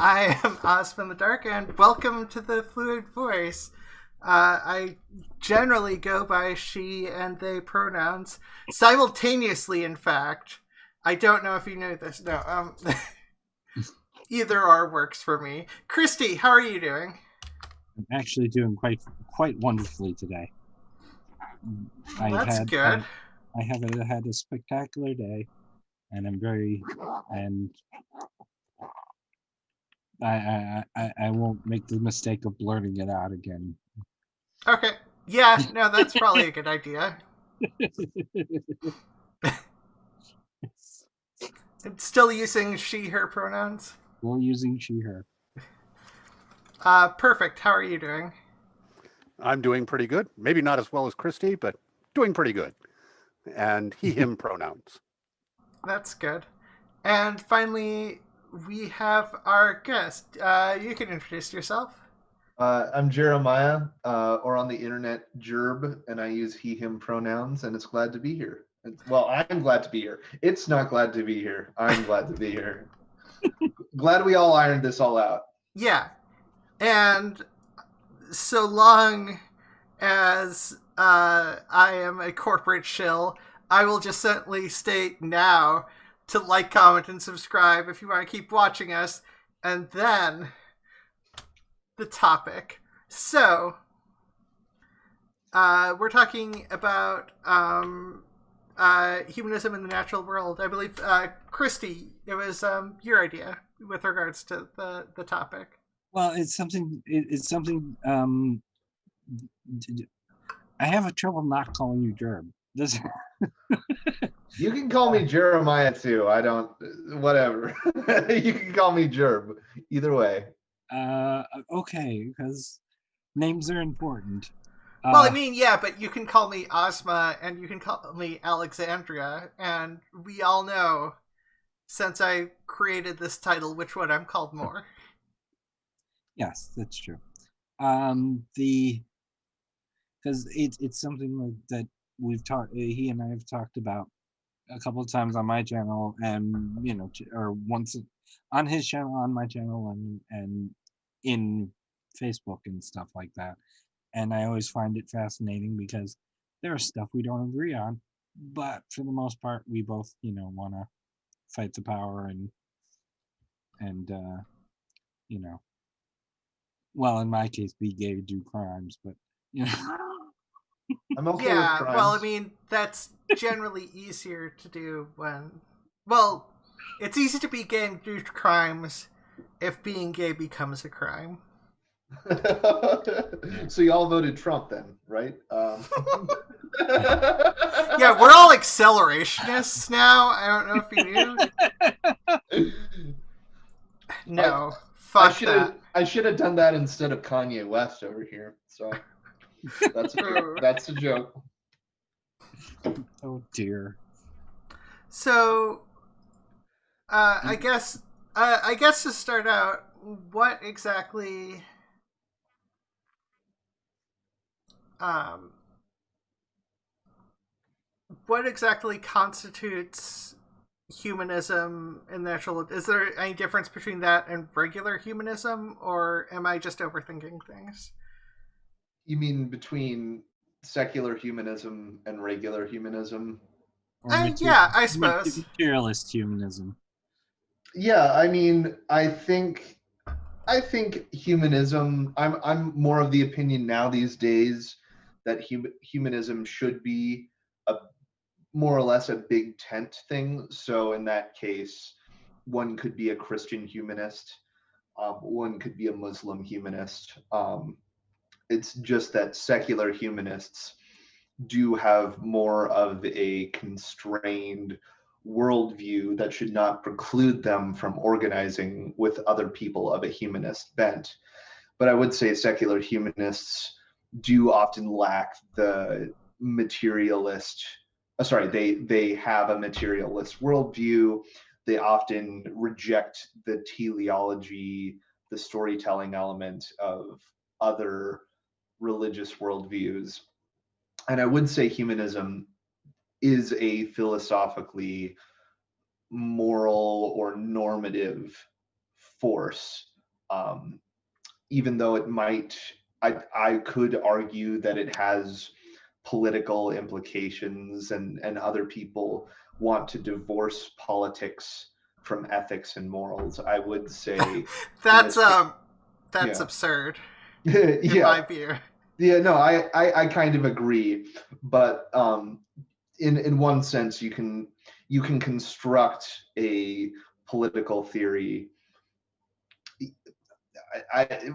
I am Ozma in the Dark, and welcome to the Fluid Voice. I generally go by she and they pronouns, simultaneously, in fact. I don't know if you know this. No, either or works for me. Christy, how are you doing? I'm actually doing quite wonderfully today. That's good. I have had a spectacular day, and I won't make the mistake of blurting it out again. Okay. Yeah, no, that's probably a good idea. It's still using she, her pronouns? Still using she, her. Perfect. How are you doing? I'm doing pretty good. Maybe not as well as Christy, but doing pretty good. And he, him pronouns. That's good. And finally, we have our guest. You can introduce yourself. I'm Jeremiah, or on the internet, Jerb, and I use he, him pronouns, and it's glad to be here. Well, I'm glad to be here. It's not glad to be here. I'm glad to be here. Glad we all ironed this all out. Yeah. And so long as I am a corporate shill, I will just simply state now to like, comment, and subscribe if you want to keep watching us. And then the topic. So, we're talking about humanism in the natural world. I believe, Christy, it was your idea with regards to the topic. Well, it's something. I have a trouble not calling you Jerb. You can call me Jeremiah too. I don't. Whatever. You can call me Jerb. Either way. Okay, because names are important. Well, I mean, yeah, but you can call me Ozma and you can call me Alexandria, and we all know, since I created this title, which one I'm called more. Yes, that's true. Because it's something that we've talked. He and I have talked about a couple of times on my channel, and or once on his channel, on my channel, and in Facebook and stuff like that. And I always find it fascinating because there's stuff we don't agree on, but for the most part, we both want to fight the power and well, in my case, be gay, do crimes, but I'm okay Yeah, with crimes. well, I mean, that's generally easier to do when... Well, it's easy to be gay and do crimes if being gay becomes a crime. So you all voted Trump then, right? Yeah, we're all accelerationists now. I don't know if you knew. No, fuck that. I should have done that instead of Kanye West over here. So that's a joke. Oh dear. So, I guess to start out, what exactly constitutes humanism in the natural? Is there any difference between that and regular humanism, or am I just overthinking things? You mean between secular humanism and regular humanism? Yeah, I suppose. Materialist humanism. Yeah, I mean, I think humanism. I'm more of the opinion now these days that humanism should be a more or less a big tent thing. So in that case, one could be a Christian humanist, one could be a Muslim humanist. It's just that secular humanists do have more of a constrained worldview that should not preclude them from organizing with other people of a humanist bent. But I would say secular humanists do often lack the materialist, they have a materialist worldview. They often reject the teleology, the storytelling element of other religious worldviews. And I would say humanism is a philosophically moral or normative force even though it might, I could argue that it has political implications, and other people want to divorce politics from ethics and morals. I would say That's yeah, absurd in my view. Yeah, no, I kind of agree, but in one sense, you can construct a political theory.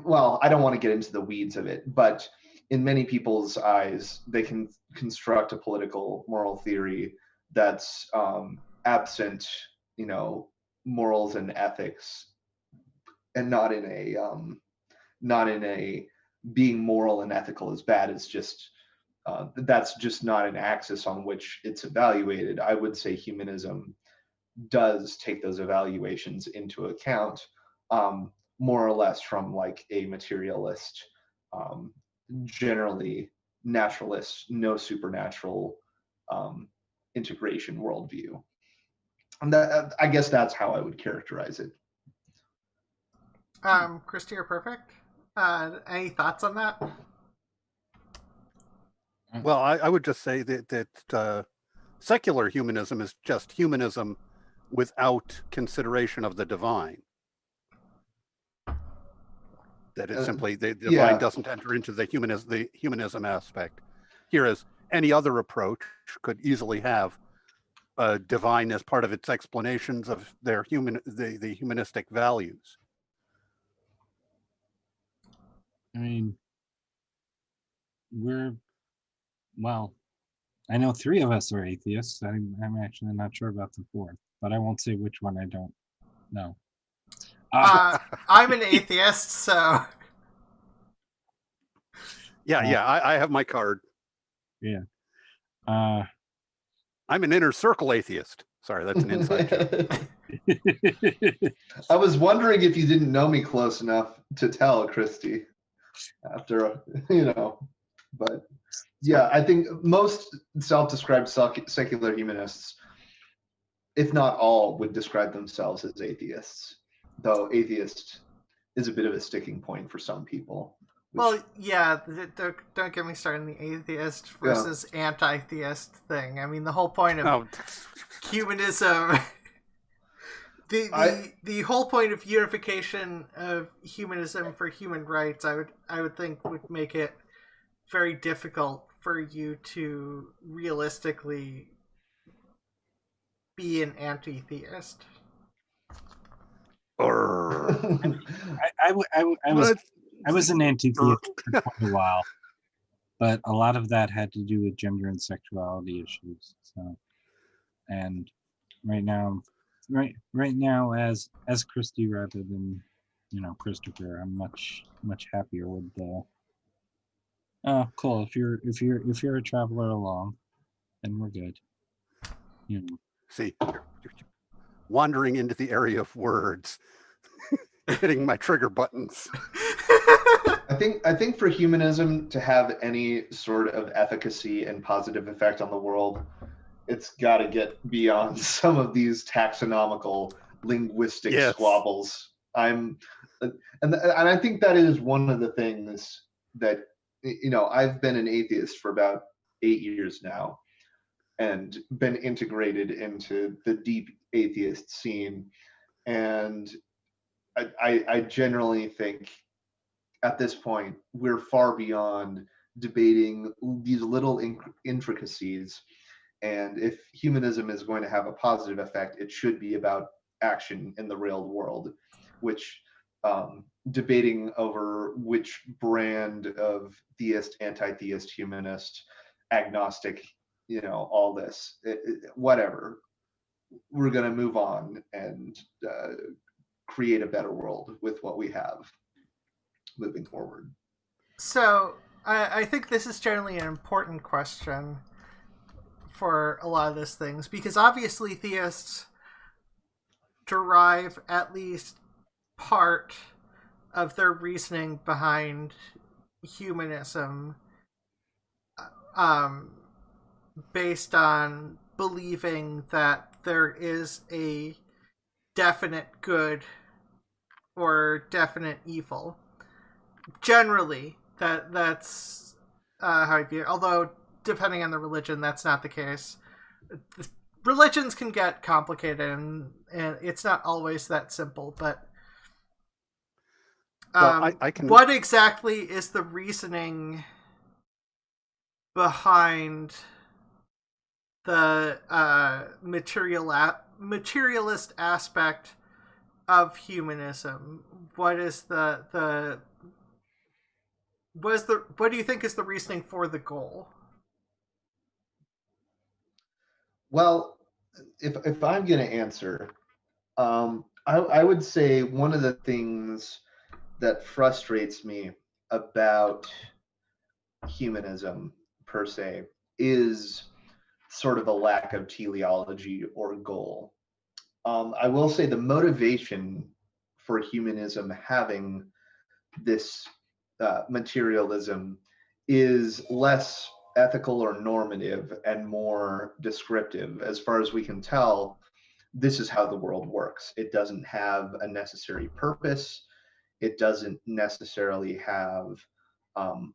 Well, I don't want to get into the weeds of it, but in many people's eyes, they can construct a political moral theory that's absent, morals and ethics, and not in a being moral and ethical is bad. It's just that's just not an axis on which it's evaluated. I would say humanism does take those evaluations into account, more or less from like a materialist, generally naturalist, no supernatural integration worldview. And that, I guess that's how I would characterize it. Christy or Perfect? Any thoughts on that? Well, I would just say that secular humanism is just humanism without consideration of the divine. That is simply the divine doesn't enter into the humanism aspect. Hereas any other approach could easily have a divine as part of its explanations of their the humanistic values. I mean, I know 3 of us are atheists. I'm actually not sure about the 4th, but I won't say which one I don't know. I'm an atheist, so... I have my card. Yeah. I'm an inner circle atheist. Sorry, that's an inside joke. I was wondering if you didn't know me close enough to tell, Christy, after, but yeah, I think most self-described secular humanists, if not all, would describe themselves as atheists, though atheist is a bit of a sticking point for some people. Well, yeah, don't get me started on the atheist versus anti-theist thing. I mean, the whole point of humanism, the whole point of unification of humanism for human rights, I would think would make it very difficult for you to realistically be an anti-theist. I was an anti-theist for quite a while, but a lot of that had to do with gender and sexuality issues. So, and right now, as Christy rather than Christopher, I'm much happier with the. Oh, cool! If you're a traveler along, then we're good. See, you're wandering into the area of words, hitting my trigger buttons. I think for humanism to have any sort of efficacy and positive effect on the world, it's got to get beyond some of these taxonomical linguistic squabbles. And I think that is one of the things that I've been an atheist for about 8 years now, and been integrated into the deep atheist scene, and I generally think at this point we're far beyond debating these little intricacies, and if humanism is going to have a positive effect, it should be about action in the real world, which debating over which brand of theist, anti-theist, humanist, agnostic, all this, whatever, we're going to move on and create a better world with what we have moving forward. So I think this is generally an important question for a lot of those things, because obviously theists derive at least part of their reasoning behind humanism based on believing that there is a definite good or definite evil. Generally, that's how I view it. Although, depending on the religion, that's not the case. Religions can get complicated, and it's not always that simple. But Well, I can. what exactly is the reasoning behind the materialist aspect of humanism? What is what do you think is the reasoning for the goal? Well, if I'm going to answer, I would say one of the things that frustrates me about humanism per se is sort of a lack of teleology or goal. I will say the motivation for humanism having this materialism is less ethical or normative and more descriptive. As far as we can tell, this is how the world works. It doesn't have a necessary purpose. It doesn't necessarily have an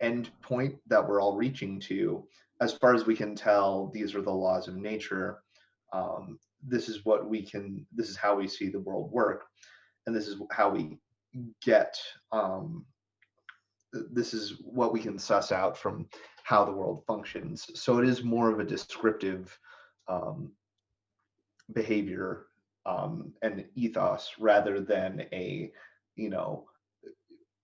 end point that we're all reaching to. As far as we can tell, these are the laws of nature. This is what we can. This is how we see the world work, and this is how we get. This is what we can suss out from how the world functions. So it is more of a descriptive behavior and ethos rather than a, you know,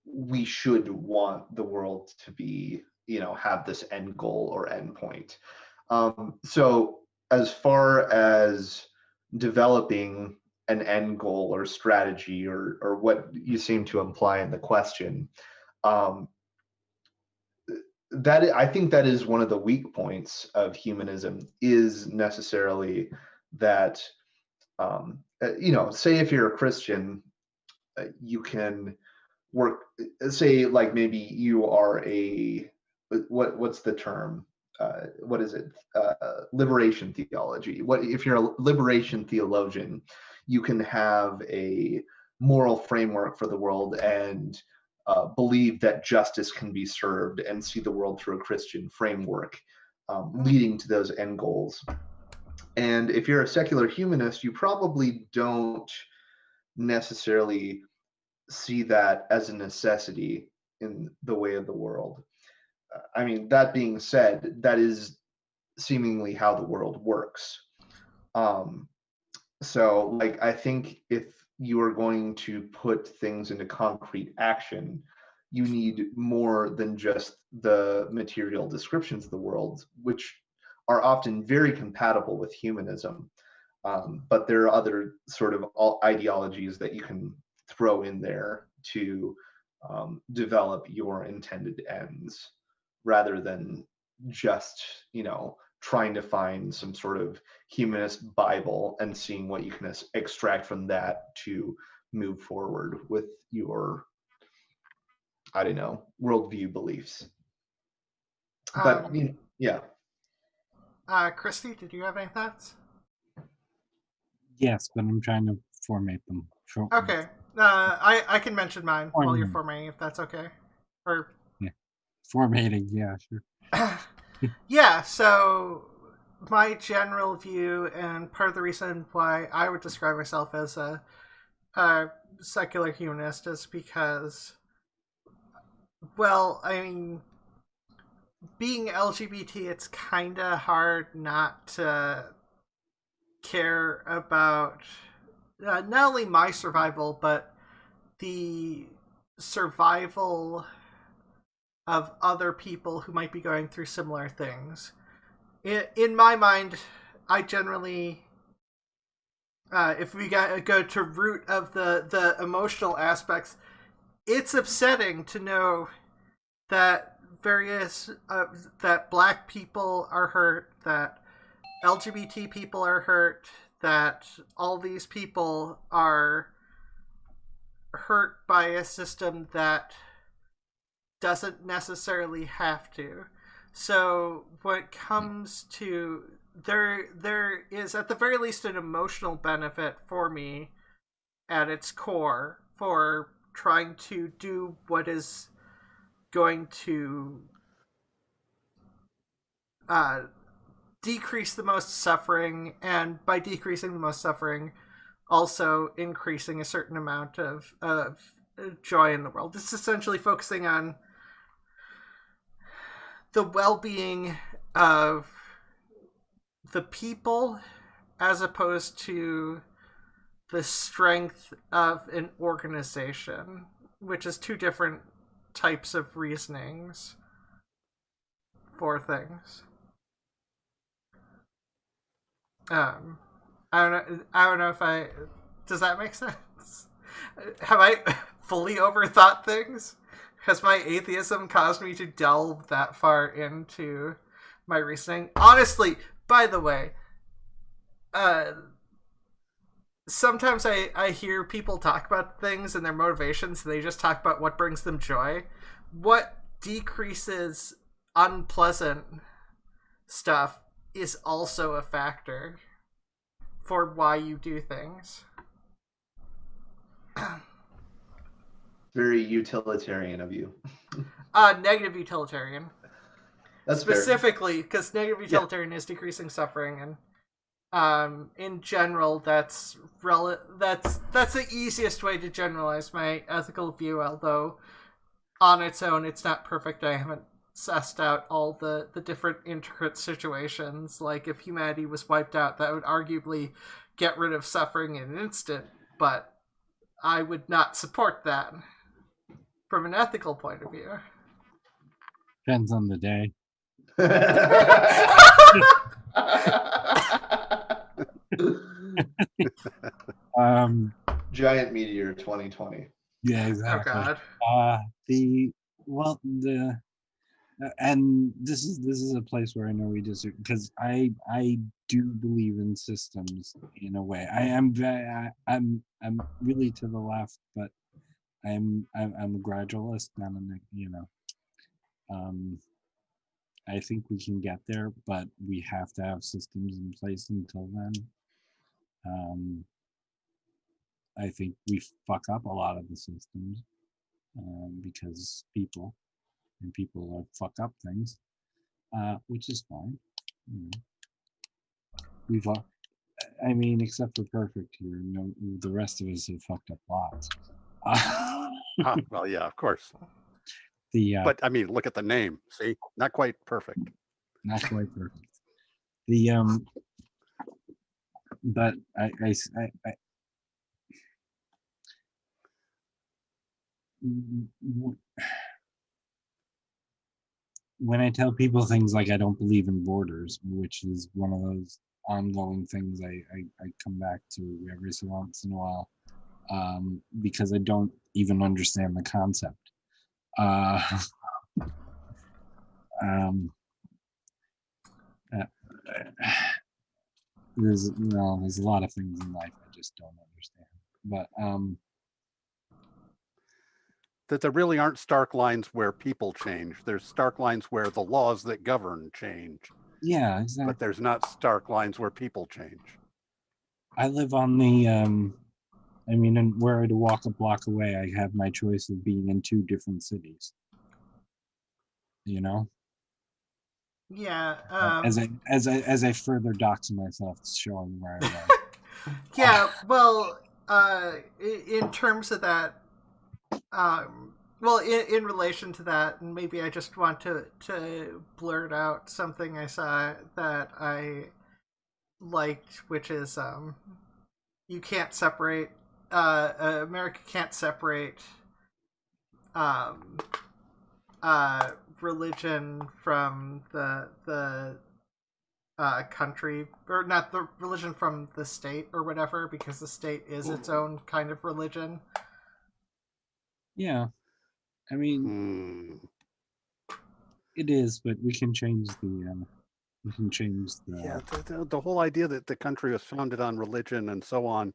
we should want the world to be, you know, have this end goal or end point. So as far as developing an end goal or strategy or what you seem to imply in the question, that I think that is one of the weak points of humanism, is necessarily that, you know, say if you're a Christian, you can work, say like maybe you are a, what's the term? What is it? Liberation theology. What if you're a liberation theologian? You can have a moral framework for the world and believe that justice can be served and see the world through a Christian framework, leading to those end goals. And if you're a secular humanist, you probably don't necessarily see that as a necessity in the way of the world. I mean, that being said, that is seemingly how the world works. So, like, I think if you are going to put things into concrete action, you need more than just the material descriptions of the world, which are often very compatible with humanism. But there are other sort of ideologies that you can throw in there to develop your intended ends, rather than just, you know, trying to find some sort of humanist Bible and seeing what you can extract from that to move forward with your, I don't know, worldview beliefs. But yeah. Christy, did you have any thoughts? Yes, but I'm trying to formate them. Okay. I can mention mine while you're formatting, if that's okay. Or yeah, formatting. Yeah, sure. Yeah. So my general view, and part of the reason why I would describe myself as a secular humanist, is because, well, I mean, being LGBT, it's kind of hard not to care about not only my survival, but the survival of other people who might be going through similar things. In my mind, I generally, if we go to root of the emotional aspects, it's upsetting to know that that Black people are hurt, that LGBT people are hurt, that all these people are hurt by a system that doesn't necessarily have to. So when it comes to, there is at the very least an emotional benefit for me at its core for trying to do what is going to decrease the most suffering, and by decreasing the most suffering, also increasing a certain amount of joy in the world. It's essentially focusing on the well-being of the people as opposed to the strength of an organization, which is two different types of reasonings for things. I don't know if I... Does that make sense? Have I fully overthought things? Has my atheism caused me to delve that far into my reasoning? Honestly, by the way, sometimes I hear people talk about things and their motivations, and they just talk about what brings them joy. What decreases unpleasant stuff is also a factor for why you do things. Very utilitarian of you. Negative utilitarian. That's specifically because negative utilitarian is decreasing suffering, and in general, that's the easiest way to generalize my ethical view. Although on its own, it's not perfect. I haven't sussed out all the different intricate situations. Like if humanity was wiped out, that would arguably get rid of suffering in an instant. But I would not support that from an ethical point of view. Depends on the day. Giant meteor 2020. Yeah, exactly. Oh God. And this is a place where I know we disagree, because I do believe in systems in a way. I'm really to the left, but I'm a gradualist, and I think we can get there, but we have to have systems in place until then. I think we fuck up a lot of the systems because people fuck up things, which is fine. We've all, I mean, except for Perfict here, the rest of us have fucked up lots. Well, yeah, of course. But I mean, look at the name. See, not quite perfect. Not quite perfect. But I when I tell people things like I don't believe in borders, which is one of those ongoing things I come back to every so once in a while, because I don't even understand the concept. There's a lot of things in life I just don't understand. But that there really aren't stark lines where people change. There's stark lines where the laws that govern change. Yeah, exactly. But there's not stark lines where people change. I live on the and were I to walk a block away, I have my choice of being in two different cities. Yeah. As I further dox myself, showing where I live. Yeah. Well, in terms of that, in relation to that, and maybe I just want to blurt out something I saw that I liked, which is you can't separate America can't separate religion from the country, or not the religion from the state or whatever, because the state is its own kind of religion. Yeah, I mean, it is, but we can change the. Yeah, the whole idea that the country was founded on religion and so on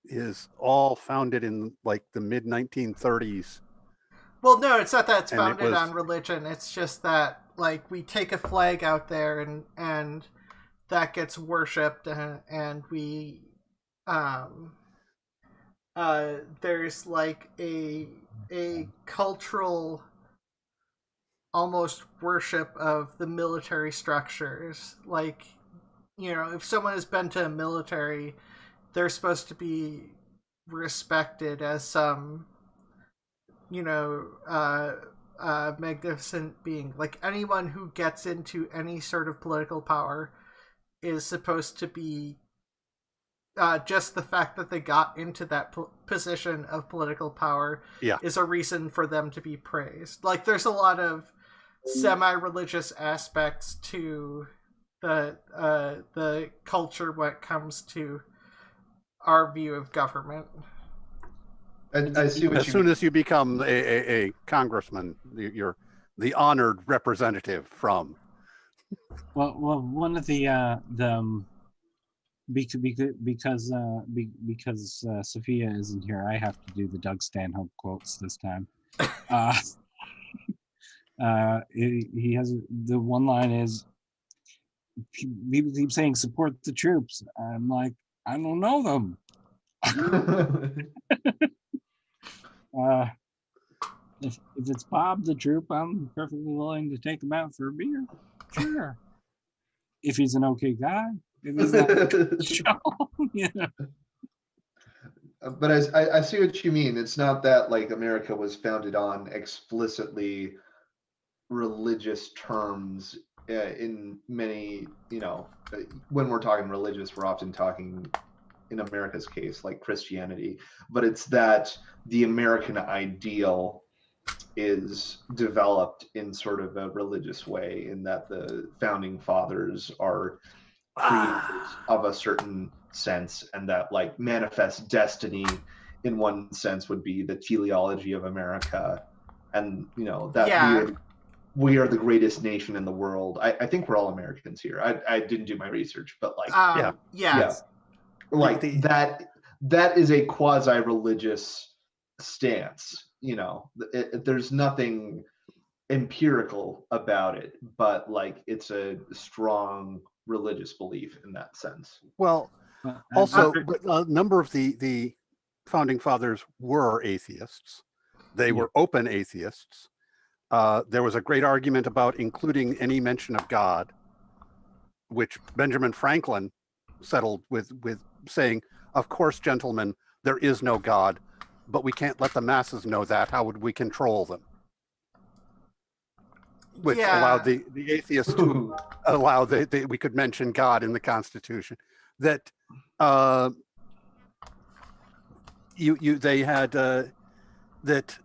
is all founded in like the mid 1930s. Well, no, it's not that it's founded on religion. It's just that like we take a flag out there and that gets worshipped, and we there's like a cultural almost worship of the military structures. Like, you know, if someone has been to a military, they're supposed to be respected as some, you know, magnificent being. Like, anyone who gets into any sort of political power is supposed to be just the fact that they got into that position of political power is a reason for them to be praised. Like, there's a lot of semi-religious aspects to the culture when it comes to our view of government. I see what as soon as you become a congressman, you're the honored representative from. Well, one of the because Sophia isn't here, I have to do the Doug Stanhope quotes this time. He has the one line is, people keep saying support the troops. I'm like, I don't know them. If it's Bob the troop, I'm perfectly willing to take him out for a beer. Sure. If he's an okay guy, if he's not show, yeah. But I see what you mean. It's not that like America was founded on explicitly religious terms in many, you know, when we're talking religious, we're often talking, in America's case, like Christianity, but it's that the American ideal is developed in sort of a religious way, in that the founding fathers are creators of a certain sense, and that like manifest destiny in one sense would be the teleology of America, and you know that we are the greatest nation in the world. I think we're all Americans here. I didn't do my research, but like like that is a quasi-religious stance. You know, there's nothing empirical about it, but like it's a strong religious belief in that sense. Well, also, a number of the founding fathers were atheists. They were open atheists. There was a great argument about including any mention of God, which Benjamin Franklin settled with saying, of course, gentlemen, there is no God, but we can't let the masses know that. How would we control them? Which allowed the atheists to allow we could mention God in the Constitution. That they had that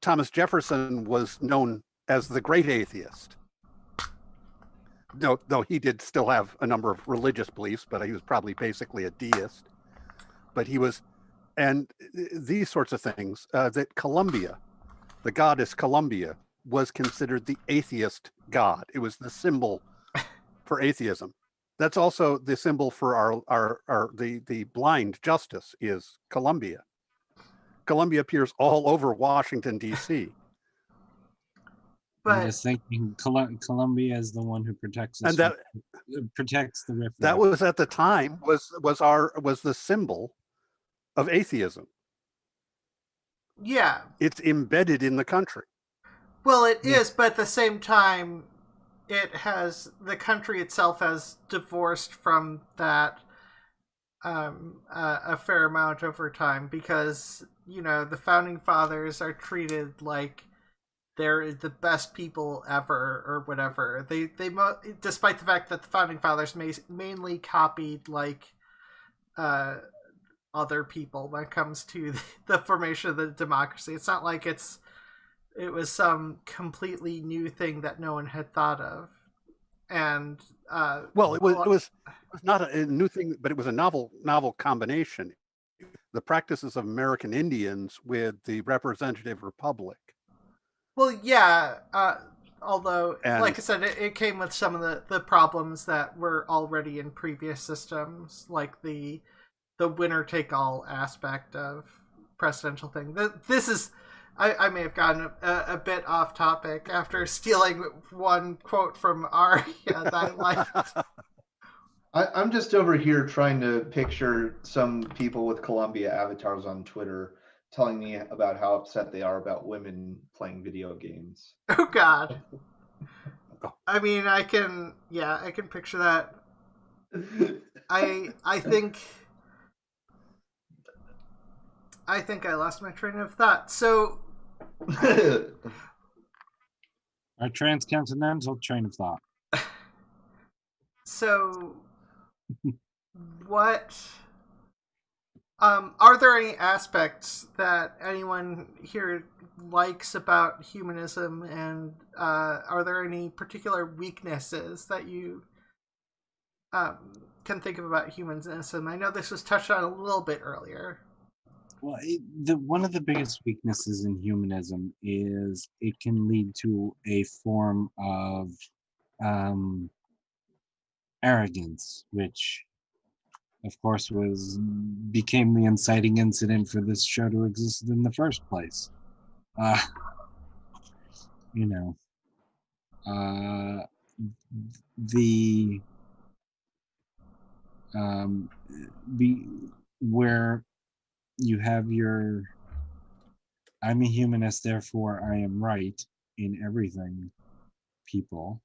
Thomas Jefferson was known as the great atheist. No, he did still have a number of religious beliefs, but he was probably basically a deist. But he was, and these sorts of things, that Columbia, the goddess Columbia, was considered the atheist god. It was the symbol for atheism. That's also the symbol for the blind justice is Columbia. Columbia appears all over Washington, D.C. But I'm just thinking Columbia is the one who protects us, and protects the riff. That was at the time was the symbol of atheism. Yeah. It's embedded in the country. Well, it is, but at the same time, the country itself has divorced from that a fair amount over time, because, you know, the founding fathers are treated like they're the best people ever or whatever. They despite the fact that the founding fathers mainly copied like other people when it comes to the formation of the democracy. It's not like it was some completely new thing that no one had thought of. And well, it was not a new thing, but it was a novel combination. The practices of American Indians with the representative republic. Well, yeah. Although, like I said, it came with some of the problems that were already in previous systems, like the winner-take-all aspect of presidential thing. This is, I may have gotten a bit off topic after stealing one quote from Aria that I liked. I'm just over here trying to picture some people with Columbia avatars on Twitter telling me about how upset they are about women playing video games. Oh God. I mean, I can picture that. I think I lost my train of thought. So Our transcontinental train of thought. So what are there any aspects that anyone here likes about humanism, and are there any particular weaknesses that you can think of about humanism? I know this was touched on a little bit earlier. Well, one of the biggest weaknesses in humanism is it can lead to a form of arrogance, which of course became the inciting incident for this show to exist in the first place. You know, where you have your I'm a humanist, therefore I am right in everything people.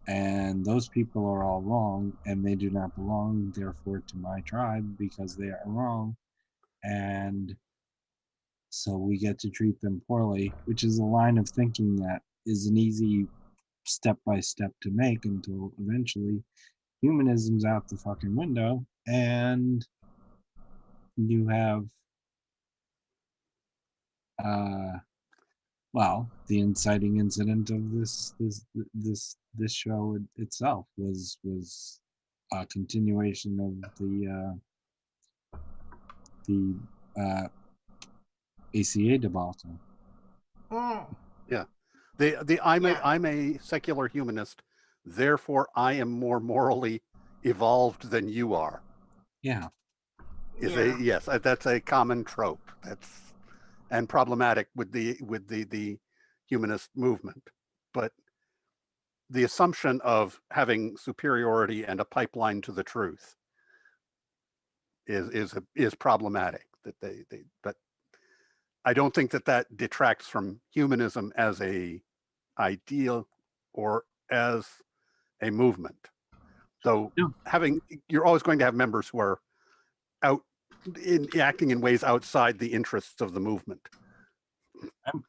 And those people are all wrong, and they do not belong, therefore, to my tribe because they are wrong. And so we get to treat them poorly, which is a line of thinking that is an easy step-by-step to make until eventually humanism's out the fucking window, and you have the inciting incident of this show itself was a continuation of the ACA debacle. Yeah, I'm a secular humanist, therefore I am more morally evolved than you are. Yeah, yes, that's a common trope. And problematic with the humanist movement. But the assumption of having superiority and a pipeline to the truth is problematic. But I don't think that detracts from humanism as a ideal or as a movement. So you're always going to have members who are acting in ways outside the interests of the movement.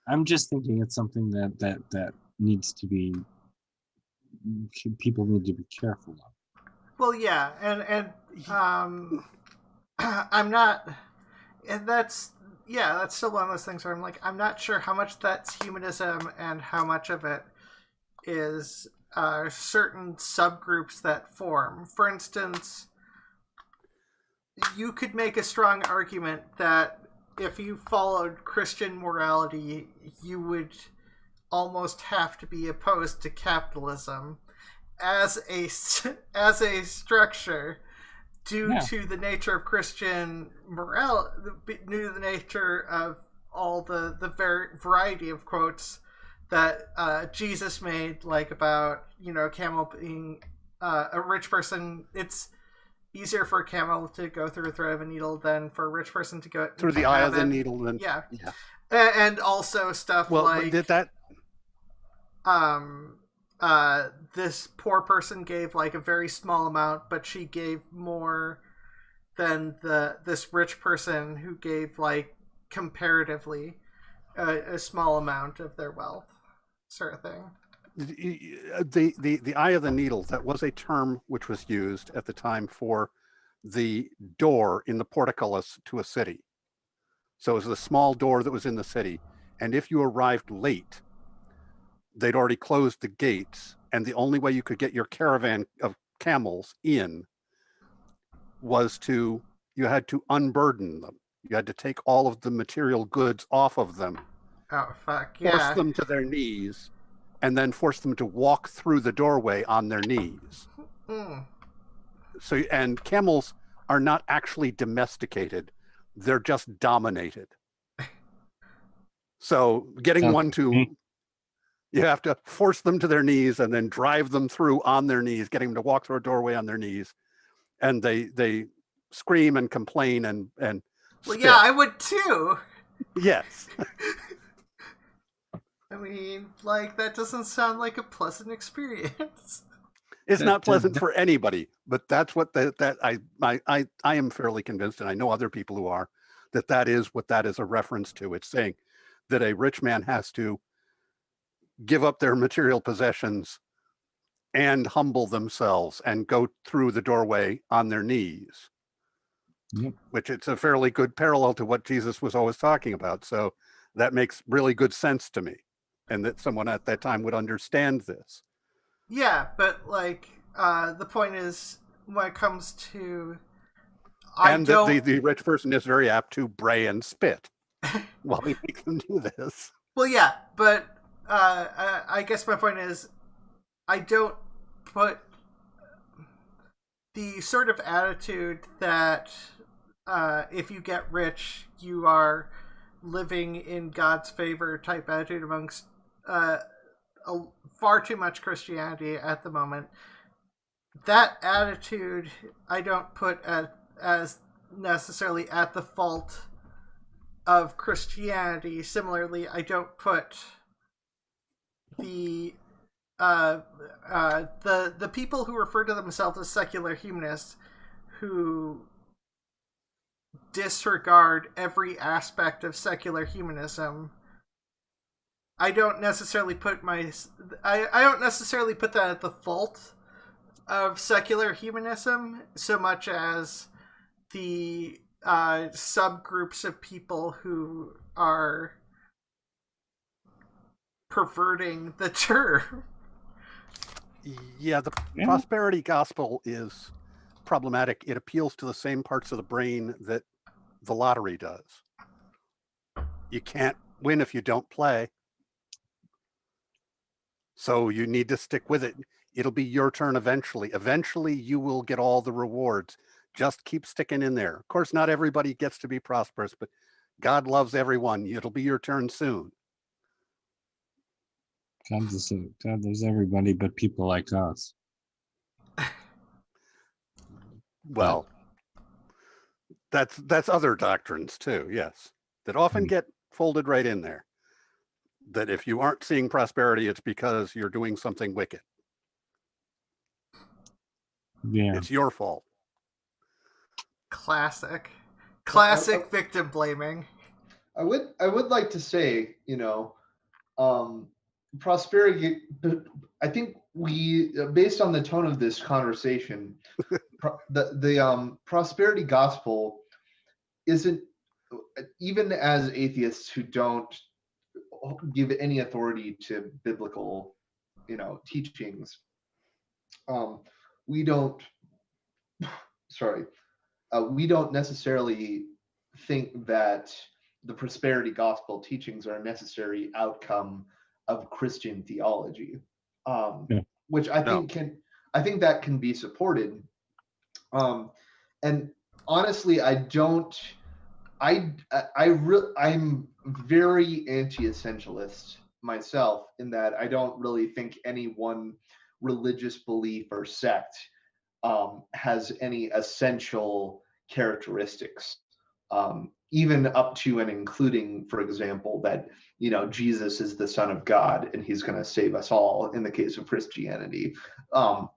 I'm just thinking it's something that needs to be, people need to be careful of. Well, yeah, and I'm not, and that's still one of those things where I'm like, I'm not sure how much that's humanism and how much of it is certain subgroups that form. For instance, you could make a strong argument that if you followed Christian morality, you would almost have to be opposed to capitalism as a structure due to the nature of Christian morality, due to the nature of all the variety of quotes that Jesus made, like about, camel being a rich person. It's easier for a camel to go through a thread of a needle than for a rich person to go through the eye of the needle. And also stuff like did that. This poor person gave like a very small amount, but she gave more than this rich person who gave like comparatively a small amount of their wealth, sort of thing. The eye of the needle, that was a term which was used at the time for the door in the portcullis to a city. So it was a small door that was in the city, and if you arrived late, they'd already closed the gates, and the only way you could get your caravan of camels in was you had to unburden them. You had to take all of the material goods off of them. Oh, fuck, force them to their knees, and then force them to walk through the doorway on their knees. So, and camels are not actually domesticated. They're just dominated. So getting one to You have to force them to their knees and then drive them through on their knees, getting them to walk through a doorway on their knees. And they scream and complain and Well, spit. yeah, I would too. Yes. I mean, like, that doesn't sound like a pleasant experience. It's not pleasant for anybody, but that's what I am fairly convinced, and I know other people who are, that is what that is a reference to. It's saying that a rich man has to give up their material possessions and humble themselves and go through the doorway on their knees. Yep. Which it's a fairly good parallel to what Jesus was always talking about. So that makes really good sense to me, and that someone at that time would understand this. Yeah, but like the point is, when it comes to, the rich person is very apt to bray and spit while he makes them do this. Well, yeah, but I guess my point is, I don't put the sort of attitude that if you get rich, you are living in God's favor type attitude amongst far too much Christianity at the moment. That attitude I don't put as necessarily at the fault of Christianity. Similarly, I don't put the people who refer to themselves as secular humanists, who disregard every aspect of secular humanism. I don't necessarily put I don't necessarily put that at the fault of secular humanism so much as the subgroups of people who are perverting the term. Yeah, the prosperity gospel is problematic. It appeals to the same parts of the brain that the lottery does. You can't win if you don't play. So you need to stick with it. It'll be your turn eventually. Eventually, you will get all the rewards. Just keep sticking in there. Of course, not everybody gets to be prosperous, but God loves everyone. It'll be your turn soon. God loves everybody but people like us. Well, that's other doctrines too, yes, that often get folded right in there. That if you aren't seeing prosperity, it's because you're doing something wicked. Yeah. It's your fault. Classic victim blaming. I would like to say, prosperity. I think we, based on the tone of this conversation, the prosperity gospel isn't, even as atheists who don't give any authority to biblical, teachings. We don't necessarily think that the prosperity gospel teachings are a necessary outcome of Christian theology, which I think that can be supported. And honestly, I'm very anti-essentialist myself, in that I don't really think any one religious belief or sect has any essential characteristics, even up to and including, for example, that Jesus is the Son of God and he's going to save us all in the case of Christianity,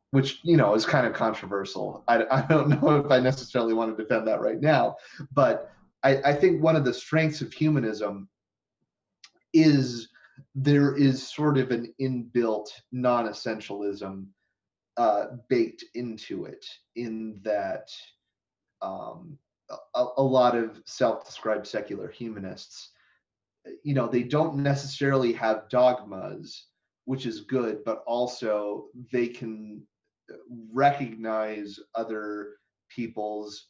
which is kind of controversial. I don't know if I necessarily want to defend that right now, but I think one of the strengths of humanism is there is sort of an inbuilt non-essentialism baked into it, in that a lot of self-described secular humanists, they don't necessarily have dogmas, which is good, but also they can recognize other people's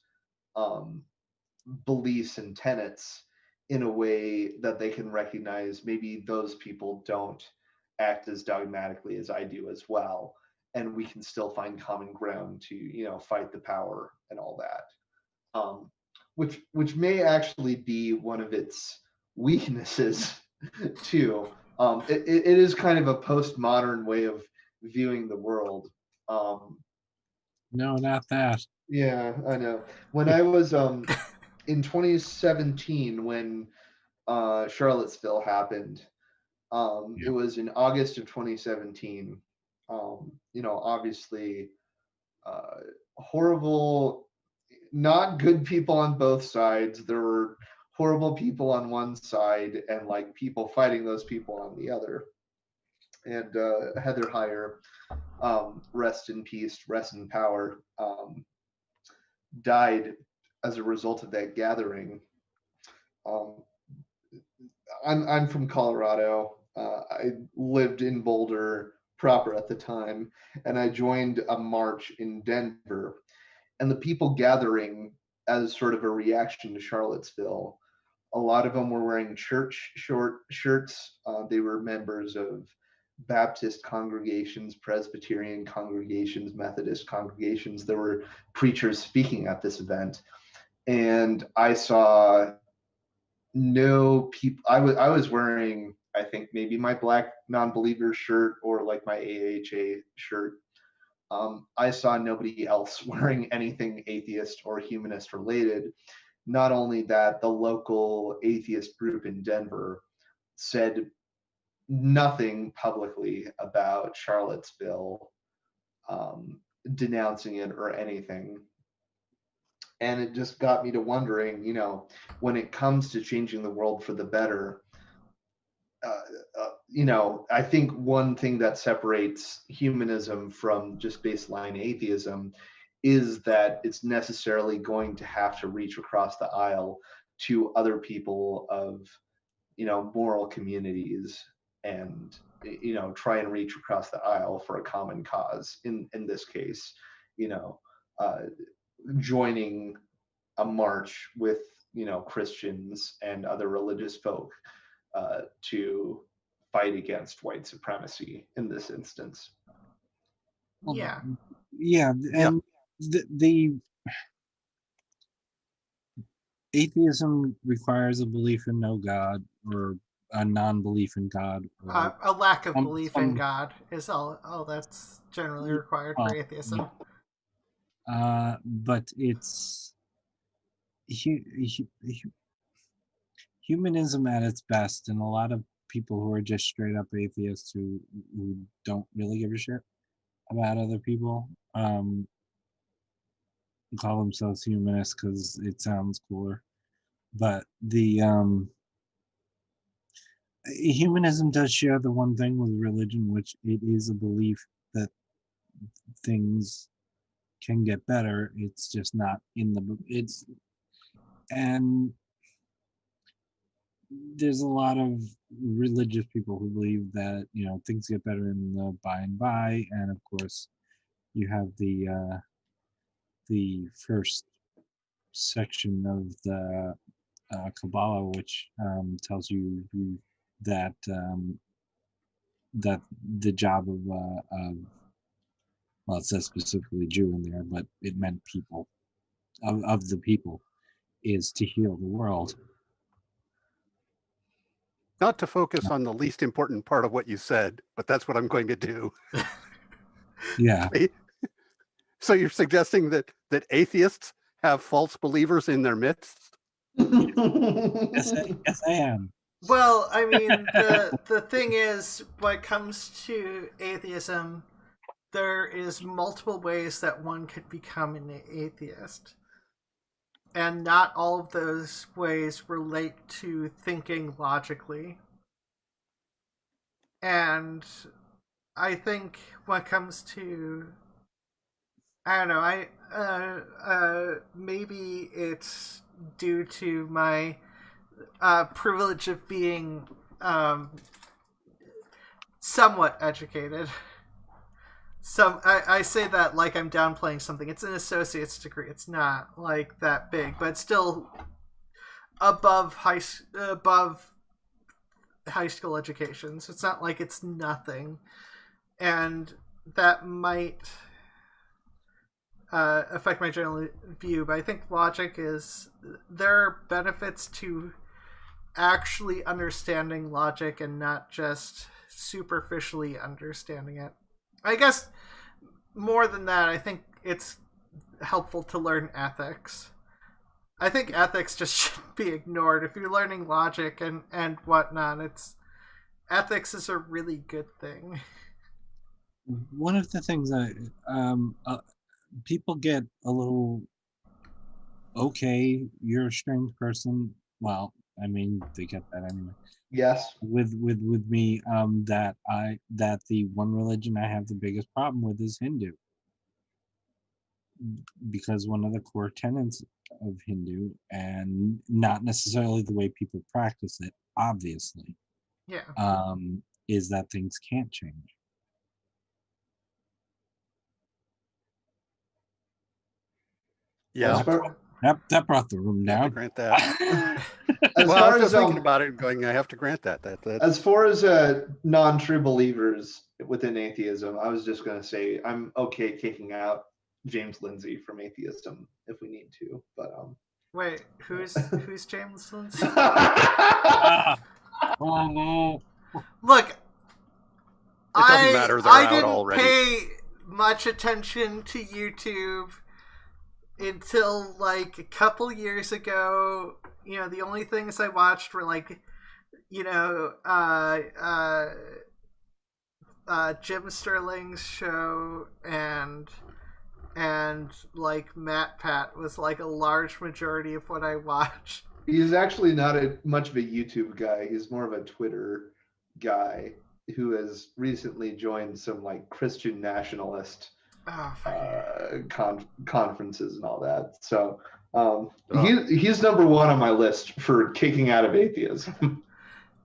beliefs and tenets in a way that they can recognize maybe those people don't act as dogmatically as I do as well, and we can still find common ground to fight the power and all that, which may actually be one of its weaknesses too, It is kind of a postmodern way of viewing the world. No, not that. Yeah, I know. When I was in 2017, when Charlottesville happened, it was in August of 2017. Obviously, horrible, not good people on both sides. There were horrible people on one side and like people fighting those people on the other. And Heather Heyer, rest in peace, rest in power, died as a result of that gathering. Um, I'm from Colorado. I lived in Boulder proper at the time, and I joined a march in Denver. And the people gathering as sort of a reaction to Charlottesville, a lot of them were wearing church short shirts. They were members of Baptist congregations, Presbyterian congregations, Methodist congregations. There were preachers speaking at this event, and I saw no people. I was wearing, I think, maybe my black non-believer shirt or like my AHA shirt. I saw nobody else wearing anything atheist or humanist related. Not only that, the local atheist group in Denver said nothing publicly about Charlottesville, denouncing it or anything. And it just got me to wondering, when it comes to changing the world for the better, I think one thing that separates humanism from just baseline atheism is that it's necessarily going to have to reach across the aisle to other people of, moral communities and, try and reach across the aisle for a common cause. In this case, uh, joining a march with, Christians and other religious folk to fight against white supremacy in this instance. Yeah. Yeah, and the atheism requires a belief in no God or a non-belief in God. Or A lack of belief in God is all that's generally required for atheism. But it's humanism at its best, and a lot of people who are just straight up atheists who don't really give a shit about other people call themselves humanists because it sounds cooler. But the humanism does share the one thing with religion, which it is a belief that things can get better. It's just not in the and there's a lot of religious people who believe that things get better in the by and by, and of course you have the first section of the Kabbalah, which tells you that that the job of well, it says specifically Jew in there, but it meant people of the people is to heal the world. Not to focus on the least important part of what you said, but that's what I'm going to do. Yeah. So you're suggesting that atheists have false believers in their midst? Yes, I am. Well, I mean, the thing is, when it comes to atheism, there is multiple ways that one could become an atheist. And not all of those ways relate to thinking logically. And I think when it comes to, I don't know, maybe it's due to my privilege of being somewhat educated. I say that like I'm downplaying something. It's an associate's degree. It's not like that big, but it's still above high school education. So it's not like it's nothing, and that might affect my general view. But I think logic is there are benefits to actually understanding logic and not just superficially understanding it. I guess more than that, I think it's helpful to learn ethics. I think ethics just shouldn't be ignored. If you're learning logic and whatnot, ethics is a really good thing. One of the things that people get a little, okay, you're a strange person. Well, I mean, they get that anyway. Yes. With me, that the one religion I have the biggest problem with is Hindu, because one of the core tenets of Hindu, and not necessarily the way people practice it, obviously, is that things can't change. Yeah, that brought the room down. I have to grant that. As well, far I was as just thinking about it and going, I have to grant that. As far as non-true believers within atheism, I was just going to say I'm okay kicking out James Lindsay from atheism if we need to, but Wait, who's James Lindsay? Oh no! Look, it doesn't matter. They're out didn't already. pay much attention to YouTube until like a couple years ago. You know, the only things I watched were like, you know, Jim Sterling's show and like Matt Pat was like a large majority of what I watched. He's actually not much of a YouTube guy. He's more of a Twitter guy who has recently joined some like Christian nationalist conferences and all that. So he's number one on my list for kicking out of atheism.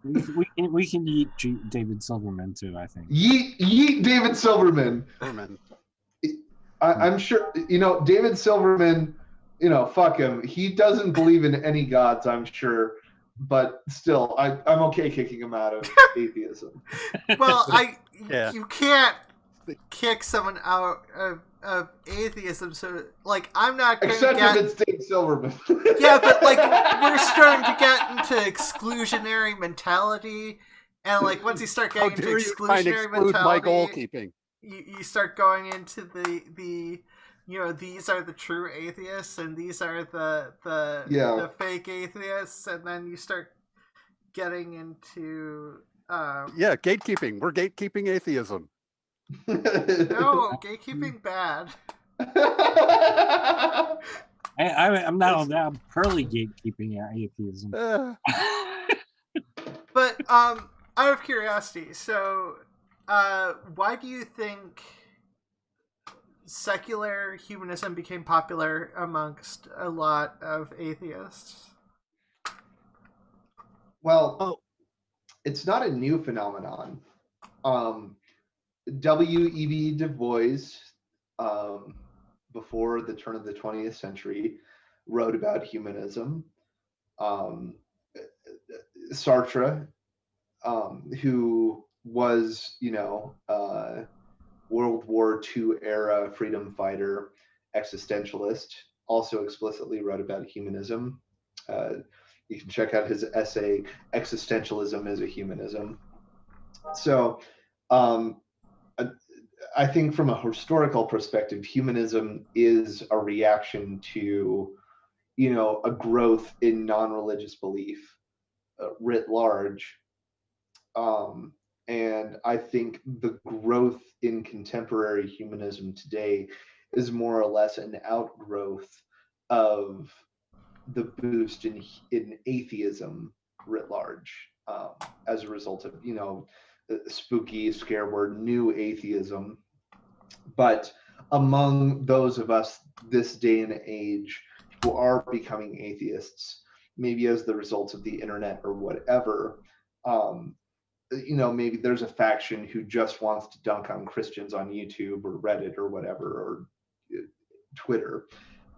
we can eat David Silverman too, I think. Yeet David Silverman. I'm sure, you know, David Silverman, you know, fuck him. He doesn't believe in any gods, I'm sure. But still, I'm okay kicking him out of atheism. Well, you can't kick someone out of atheism. So, like, I'm not going to get... Except if it's David Silverman. Yeah, but, like, we're starting to get into exclusionary mentality. And, like, once you start getting into exclusionary mentality... my goalkeeping. You start going into the you know, these are the true atheists and these are the fake atheists, and then you start getting into gatekeeping. We're gatekeeping atheism. No, gatekeeping bad. I'm not allowed pearly gatekeeping atheism. But out of curiosity, so why do you think secular humanism became popular amongst a lot of atheists? Well, it's not a new phenomenon. W.E.B. Du Bois, before the turn of the 20th century, wrote about humanism. Sartre, who was, you know, World War II era freedom fighter, existentialist, also explicitly wrote about humanism. You can check out his essay, Existentialism is a Humanism. So I think from a historical perspective, humanism is a reaction to, you know, a growth in non-religious belief writ large. And I think the growth in contemporary humanism today is more or less an outgrowth of the boost in atheism writ large, as a result of, you know, spooky scare word new atheism. But among those of us this day and age who are becoming atheists, maybe as the result of the internet or whatever, you know, maybe there's a faction who just wants to dunk on Christians on YouTube or Reddit or whatever, or Twitter.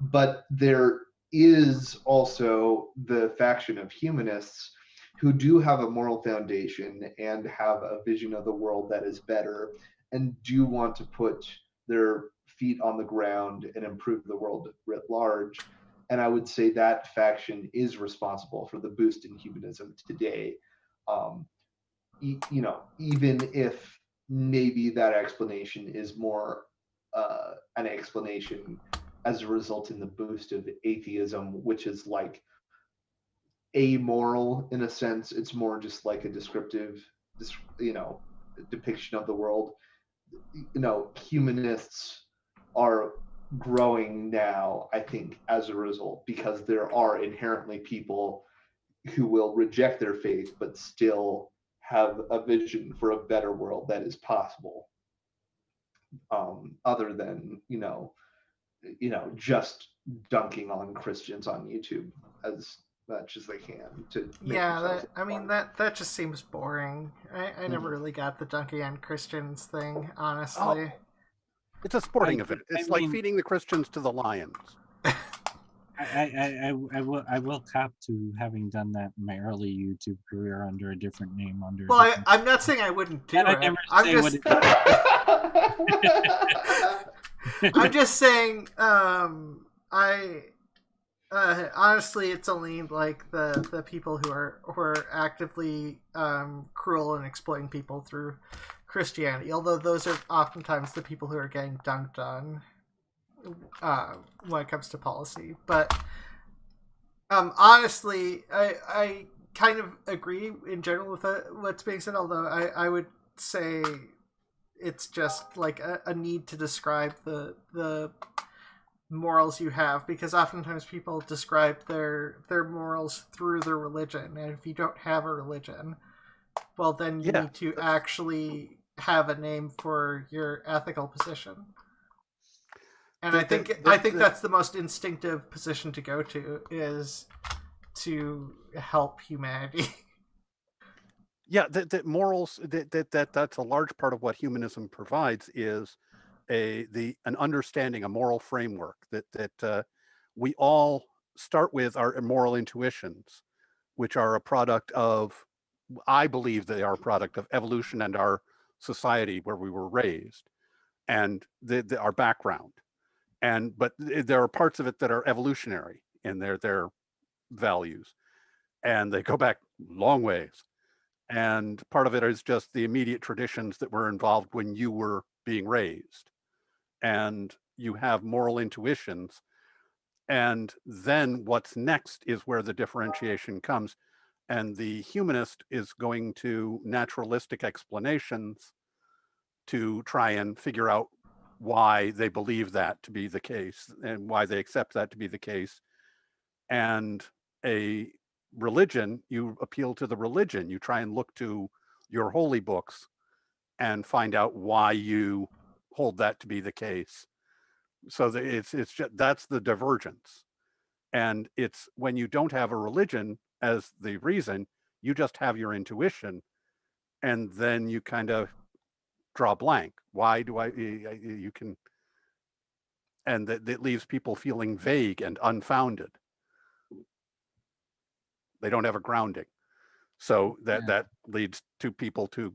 But there is also the faction of humanists who do have a moral foundation and have a vision of the world that is better and do want to put their feet on the ground and improve the world writ large. and I would say that faction is responsible for the boost in humanism today. Even if maybe that explanation is more an explanation as a result in the boost of atheism, which is like amoral in a sense. It's more just like a descriptive, depiction of the world. Humanists are growing now, I think, as a result, because there are inherently people who will reject their faith but still have a vision for a better world that is possible, other than just dunking on Christians on YouTube as much as they can to make themselves I mean fun. that just seems boring. I never really got the dunking on Christians thing, honestly. Oh, it's a sporting event. It's like feeding the Christians to the lions. I will cop to having done that in my early YouTube career under a different name. I'm not saying I wouldn't do it. I'm just saying. Honestly, it's only like the people who are actively cruel and exploiting people through Christianity. Although those are oftentimes the people who are getting dunked on when it comes to policy. But honestly, I kind of agree in general with what's being said. Although I would say it's just like a need to describe the morals you have, because oftentimes people describe their morals through their religion, and if you don't have a religion, well, then you need to actually have a name for your ethical position. And I think that's the most instinctive position to go to, is to help humanity. Yeah, the morals, that's a large part of what humanism provides, is an understanding, a moral framework that we all start with our moral intuitions, which are a product of, I believe they are a product of evolution and our society where we were raised, and our background. But there are parts of it that are evolutionary in their values, and they go back long ways. And part of it is just the immediate traditions that were involved when you were being raised. And you have moral intuitions. And then what's next is where the differentiation comes. And the humanist is going to naturalistic explanations to try and figure out why they believe that to be the case and why they accept that to be the case. And a religion, you appeal to the religion, you try and look to your holy books and find out why you hold that to be the case. So it's just, that's the divergence. And it's when you don't have a religion as the reason, you just have your intuition, and then you kind of draw blank. Why do you can, and that leaves people feeling vague and unfounded. They don't have a grounding. So that leads to people to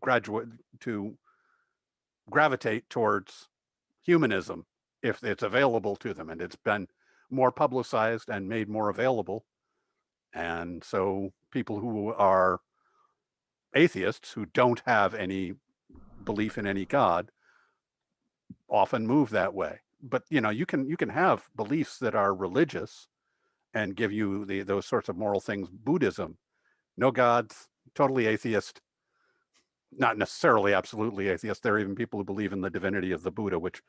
gravitate towards humanism if it's available to them, and it's been more publicized and made more available. And so people who are atheists, who don't have any belief in any God, often move that way. But you can have beliefs that are religious and give you those sorts of moral things. Buddhism, no gods, totally atheist. Not necessarily absolutely atheist. There are even people who believe in the divinity of the Buddha, which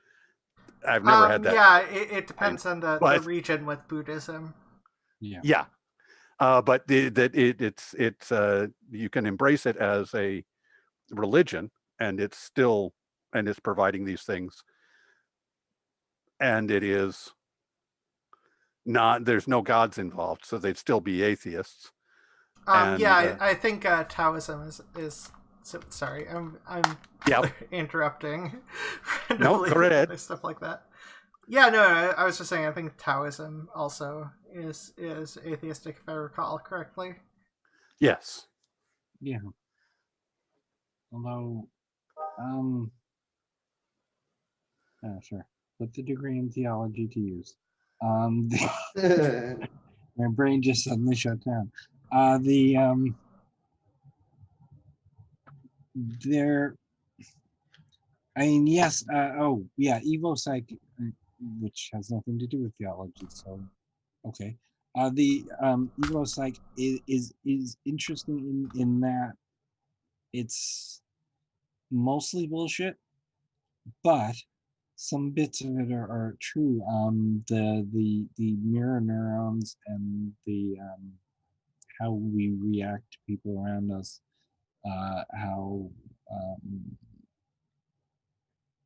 I've never had that. Yeah, it depends on the region with Buddhism. Yeah. But it's you can embrace it as a religion, and it's providing these things, and it is not, there's no gods involved, so they'd still be atheists. I think Taoism is so, sorry, I'm interrupting. No, go right ahead. Stuff like that. Yeah, no, I was just saying, I think Taoism also is atheistic, if I recall correctly. Yes. Yeah. Although, sure. Put the degree in theology to use. My brain just suddenly shut down. There. I mean, yes. Evo Psych, which has nothing to do with theology. So, okay. The Evo Psych is interesting in that it's mostly bullshit, but some bits of it are true. The mirror neurons and the how we react to people around us, how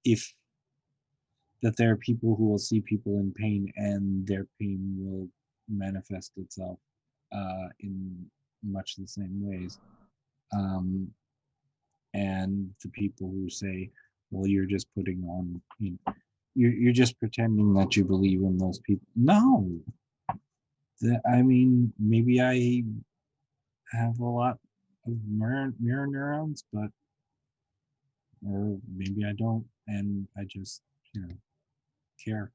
if that there are people who will see people in pain and their pain will manifest itself in much the same ways. And the people who say, well, you're just putting on, you're just pretending that you believe in those people. No. I mean, maybe I have a lot of mirror neurons, but, or maybe I don't, and I just, care.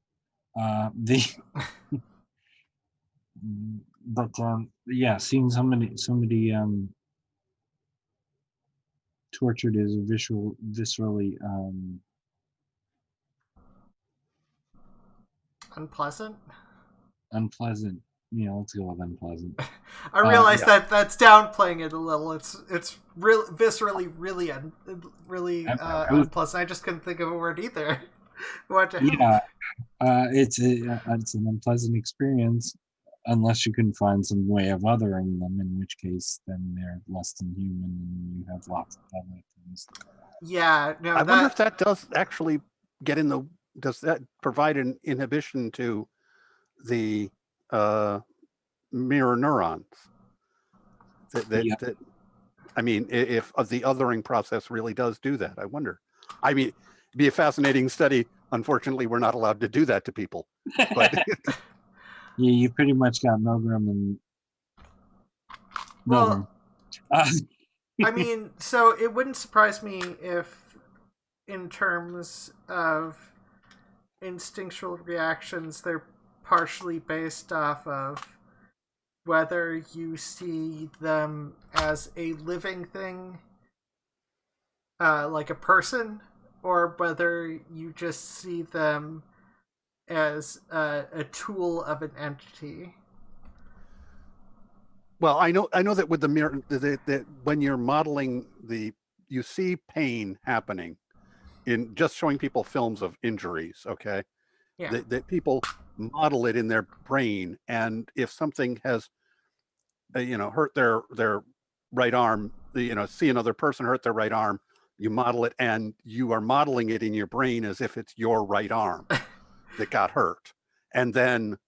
But seeing somebody tortured is viscerally Unpleasant. Unpleasant. Let's go with unpleasant. I realize that that's downplaying it a little. It's viscerally really unpleasant. I just couldn't think of a word either. It's an unpleasant experience unless you can find some way of othering them, in which case then they're less than human and you have lots of other things. Yeah, no. I wonder if that does actually does that provide an inhibition to the mirror neurons? That I mean, if the othering process really does do that, I wonder. I mean, it'd be a fascinating study. Unfortunately, we're not allowed to do that to people. But yeah, you pretty much got Milgram and Milgram. I mean, so it wouldn't surprise me if, in terms of instinctual reactions, they're partially based off of whether you see them as a living thing, like a person, or whether you just see them as a tool of an entity. Well, I know that with the mirror, that when you're modeling you see pain happening in just showing people films of injuries. Okay, yeah. That people model it in their brain, and if something has, hurt their right arm, see another person hurt their right arm, you model it, and you are modeling it in your brain as if it's your right arm that got hurt, and then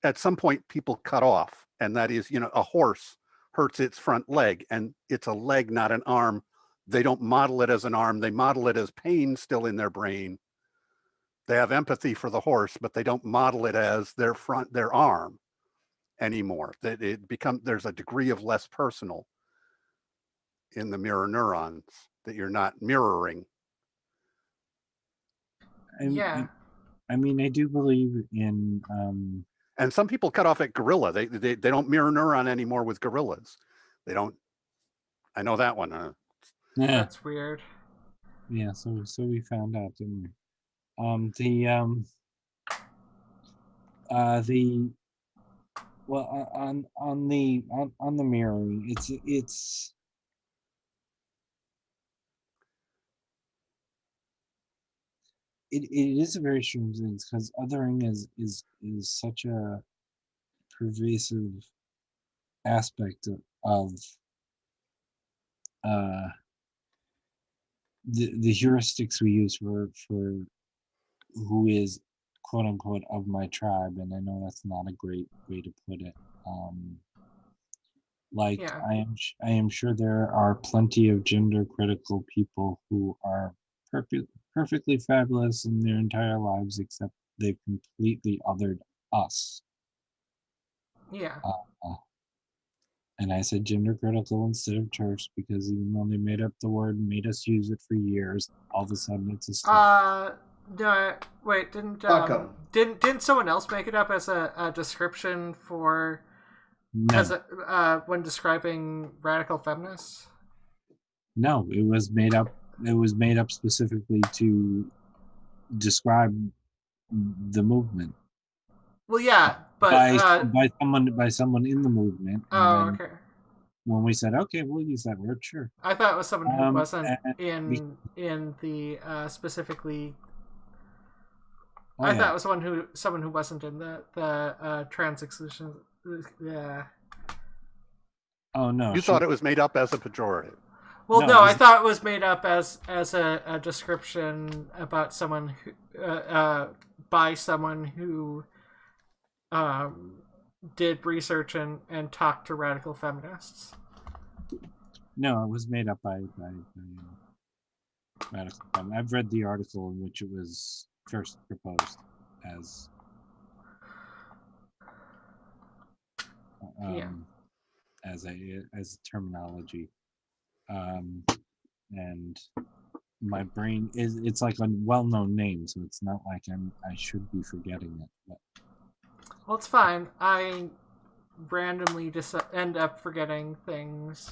at some point people cut off, and that is, a horse hurts its front leg, and it's a leg, not an arm. They don't model it as an arm. They model it as pain still in their brain. They have empathy for the horse, but they don't model it as their arm anymore. That there's a degree of less personal in the mirror neurons that you're not mirroring. Yeah. I mean, I do believe in. And some people cut off at gorilla. They don't mirror neuron anymore with gorillas. They don't. I know that one. Yeah. That's weird. Yeah, so we found out, didn't we? On the mirroring, it is a very strange thing because othering is such a pervasive aspect of the heuristics we use for who is quote unquote of my tribe, and I know that's not a great way to put it. I am sure there are plenty of gender critical people who are perfectly fabulous in their entire lives, except they've completely othered us. Yeah. And I said gender critical instead of church because even though they made up the word and made us use it for years, all of a sudden it's a No, wait, didn't Fuck 'em. didn't someone else make it up as a description for No, when describing radical feminists? no, it was made up. It was made up specifically to describe the movement Well, yeah, but by someone in the movement. And oh, then okay. when we said, okay, we'll use that word, sure. I thought it was someone who wasn't and in the specifically. Oh, I yeah. thought it was someone who wasn't in the trans exclusion. Yeah. Oh no, You thought it was made up as a pejorative. Well, No, no, it I was- thought it was made up as a description about someone who by someone who did research and talked to radical feminists. No, it was made up by radical feminists. I've read the article in which it was first proposed as Yeah. as a terminology, and my brain it's like a well-known name, so it's not like I should be forgetting it. But Well, it's fine. I randomly just end up forgetting things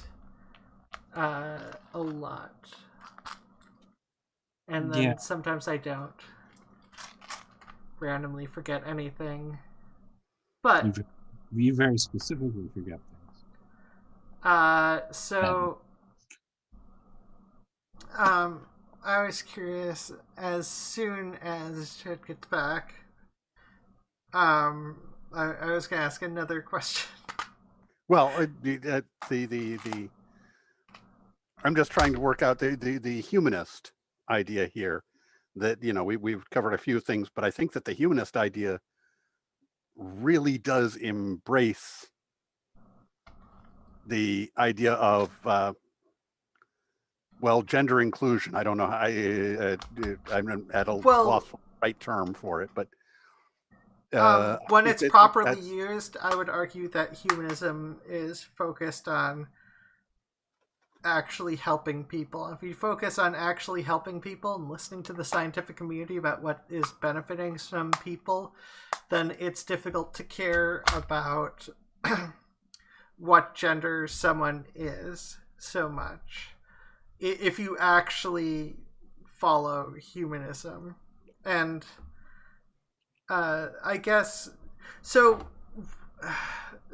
a lot. And then Yeah. sometimes I don't randomly forget anything. But you very specifically forget things. so I was curious, as soon as Chad gets back, I was gonna ask another question. Well, I'm just trying to work out the humanist idea here. That we've covered a few things, but I think that the humanist idea really does embrace the idea of gender inclusion. I don't know how I'm at a loss for the right term for it, but when it's properly used, I would argue that humanism is focused on actually helping people. If you focus on actually helping people and listening to the scientific community about what is benefiting some people, then it's difficult to care about what gender someone is so much. If you actually follow humanism. And I guess so.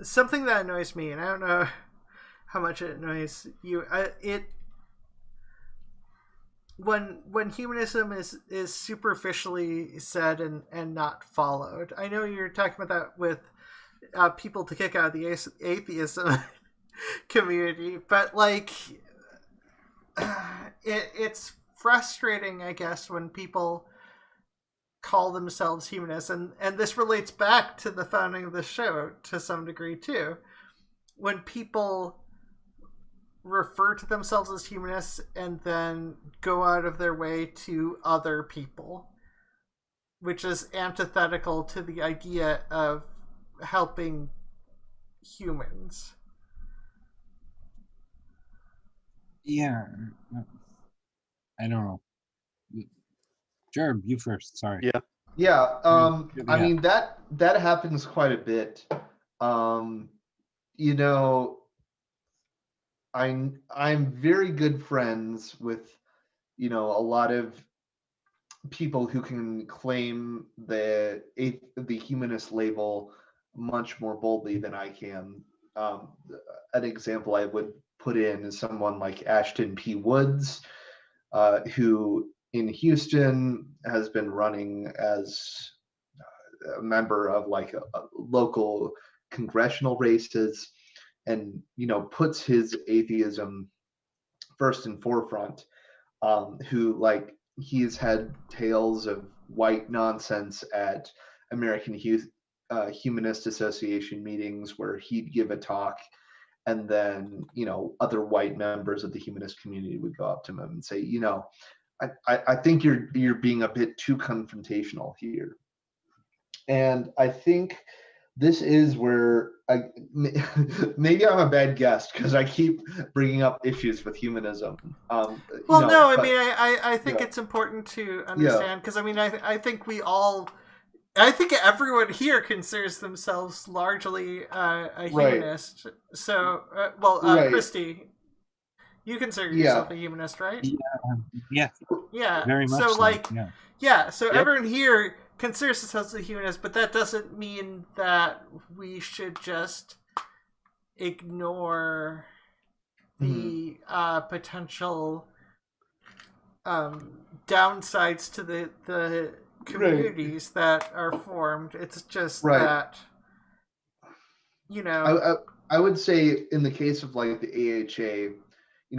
Something that annoys me, and I don't know how much it annoys you. When humanism is superficially said and not followed. I know you're talking about that with people to kick out of the atheism community, but like it's frustrating, I guess, when people call themselves humanists, and this relates back to the founding of the show to some degree too. When people refer to themselves as humanists and then go out of their way to other people, which is antithetical to the idea of helping humans. Yeah, I don't know. Jerb, you first. Sorry. Yeah. I Yeah. mean that happens quite a bit. I'm very good friends with a lot of people who can claim the humanist label much more boldly than I can. An example I would put in is someone like Ashton P. Woods, who in Houston has been running as a member of like a local congressional races, and puts his atheism first and forefront. Who like he's had tales of white nonsense at American Humanist Association meetings where he'd give a talk, and then other white members of the humanist community would go up to him and say, I think you're being a bit too confrontational here. And I think this is where maybe I'm a bad guest because I keep bringing up issues with humanism. Well, you know, no, I but- mean, I think yeah. it's important to understand because I mean, I think we all, I think everyone here considers themselves largely a humanist. So, Right. Christy, you consider Yeah. yourself a humanist, right? Yeah, Yeah. very much So, so. like, Yeah. so Yep. everyone here considers themselves a humanist, but that doesn't mean that we should just ignore the potential downsides to the communities that are formed. It's just Right. that, you know, I would say in the case of like the AHA,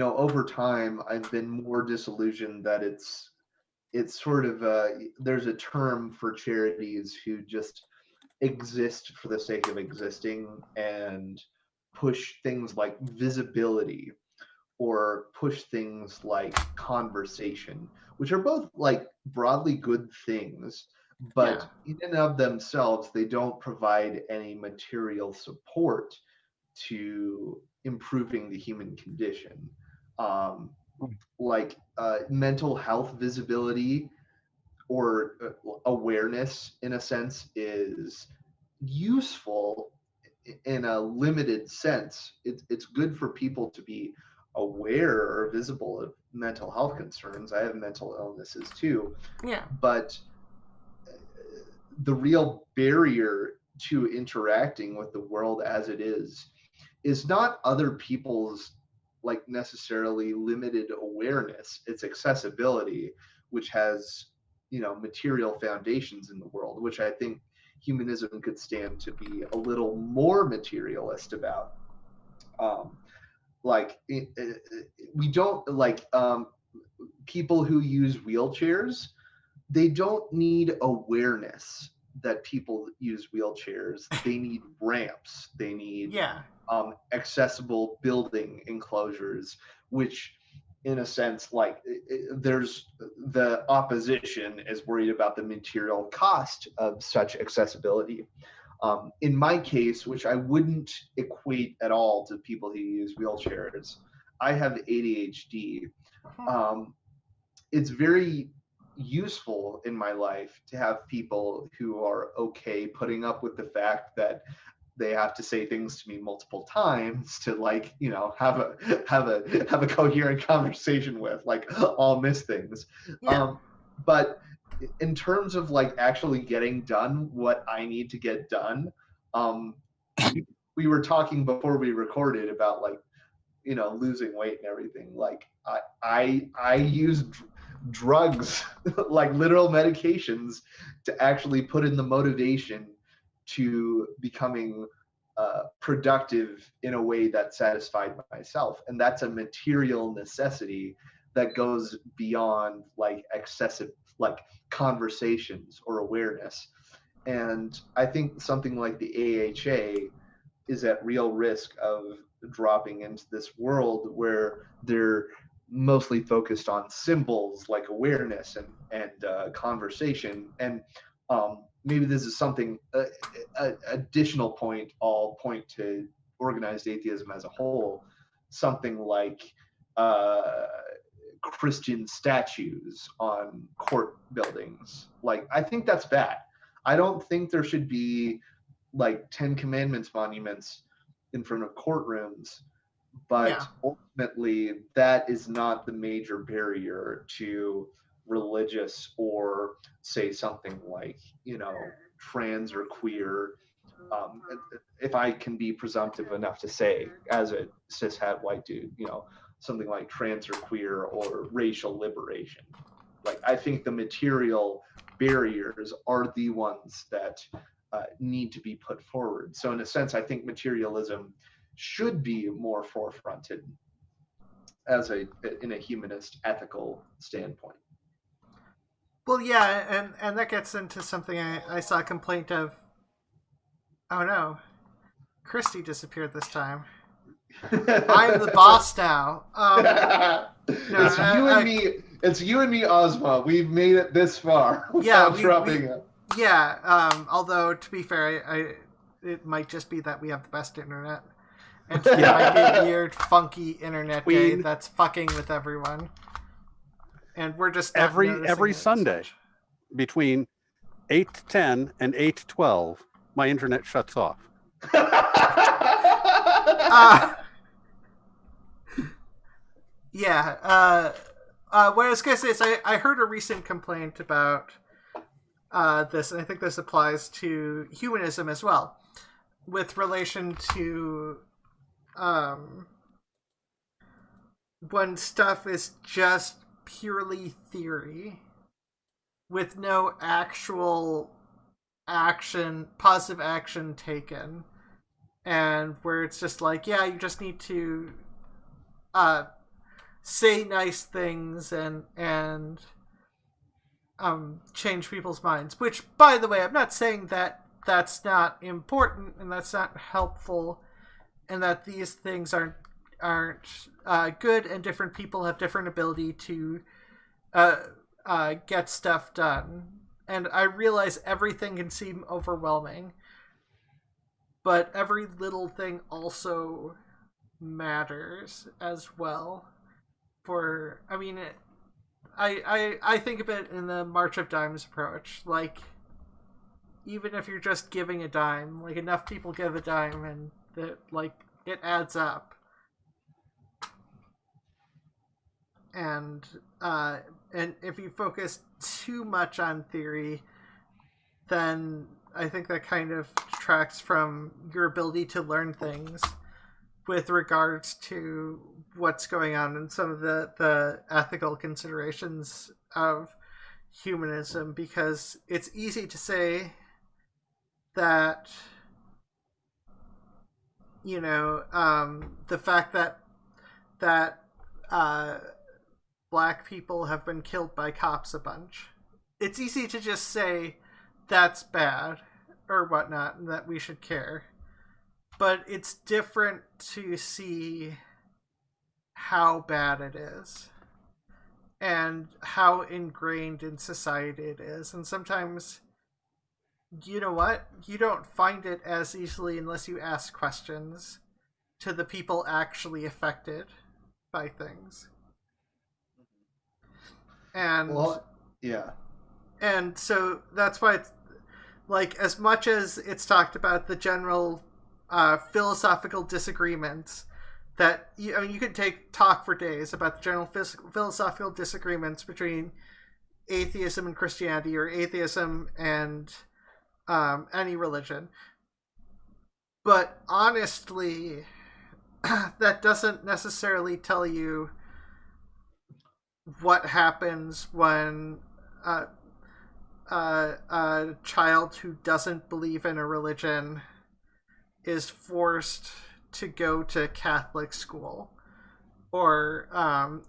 over time I've been more disillusioned that it's sort of there's a term for charities who just exist for the sake of existing and push things like visibility or push things like conversation, which are both like broadly good things, but in and of themselves, they don't provide any material support to improving the human condition. Like mental health visibility or awareness, in a sense, is useful in a limited sense. It's good for people to be aware or visible of mental health concerns. I have mental illnesses too. yeah. But the real barrier to interacting with the world as it is not other people's like necessarily limited awareness. It's accessibility, which has material foundations in the world, which I think humanism could stand to be a little more materialist about. We don't like people who use wheelchairs. They don't need awareness that people use wheelchairs. They need ramps. They need accessible building enclosures, which in a sense, like there's the opposition is worried about the material cost of such accessibility. In my case, which I wouldn't equate at all to people who use wheelchairs, I have ADHD. It's very useful in my life to have people who are okay putting up with the fact that they have to say things to me multiple times to like have a coherent conversation with. Like I'll miss things. But in terms of like actually getting done what I need to get done, we were talking before we recorded about like losing weight and everything. Like I use drugs like literal medications to actually put in the motivation to becoming productive in a way that satisfied myself. And that's a material necessity that goes beyond like excessive like conversations or awareness. And I think something like the AHA is at real risk of dropping into this world where they're mostly focused on symbols like awareness and conversation. And maybe this is something additional point. I'll point to organized atheism as a whole, something like Christian statues on court buildings. Like I think that's bad. I don't think there should be like 10 Commandments monuments in front of courtrooms, but ultimately that is not the major barrier to religious or say something like trans or queer, if I can be presumptive enough to say as a cishet white dude, something like trans or queer or racial liberation. Like I think the material barriers are the ones that need to be put forward. So in a sense, I think materialism should be more forefronted as in a humanist ethical standpoint. Well, yeah, and that gets into something I saw a complaint of. Oh no, Christy disappeared this time. I'm the boss now. It's you and me. It's you and me, Ozma. We've made it this far without dropping it. Yeah. Although to be fair, it might just be that we have the best internet. And today might be a weird, funky internet day that's fucking with everyone. And we're just not every Sunday between 8 to 10 and 8 to 12, my internet shuts off. Yeah. What I was going to say is I heard a recent complaint about this, and I think this applies to humanism as well, with relation to when stuff is just purely theory with no actual positive action taken, and where it's just like, yeah, you just need to say nice things and change people's minds. Which, by the way, I'm not saying that that's not important and that's not helpful, and that these things aren't good, and different people have different ability to get stuff done. And I realize everything can seem overwhelming, but every little thing also matters as well. I think of it in the March of Dimes approach. Like, even if you're just giving a dime, like, enough people give a dime, and that, like, it adds up. And if you focus too much on theory, then I think that kind of detracts from your ability to learn things with regards to what's going on and some of the ethical considerations of humanism, because it's easy to say that, you know, the fact that black people have been killed by cops a bunch, it's easy to just say that's bad or whatnot and that we should care. But it's different to see how bad it is and how ingrained in society it is. And sometimes, you know what? You don't find it as easily unless you ask questions to the people actually affected by things. And yeah. And so that's why it's like, as much as it's talked about the general philosophical disagreements that you could talk for days about the general philosophical disagreements between atheism and Christianity, or atheism and any religion. But honestly, that doesn't necessarily tell you what happens when a child who doesn't believe in a religion is forced to go to Catholic school, or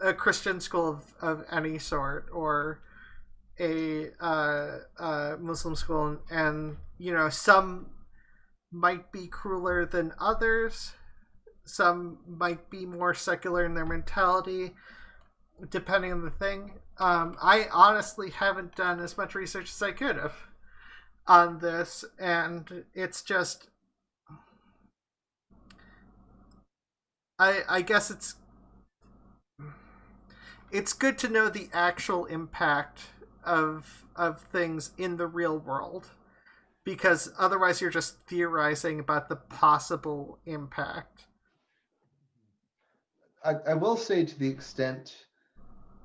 a Christian school of any sort, or a Muslim school, and you know, some might be crueler than others, some might be more secular in their mentality, depending on the thing. I honestly haven't done as much research as I could have on this, and it's just, I guess it's good to know the actual impact of things in the real world, because otherwise you're just theorizing about the possible impact. I will say, to the extent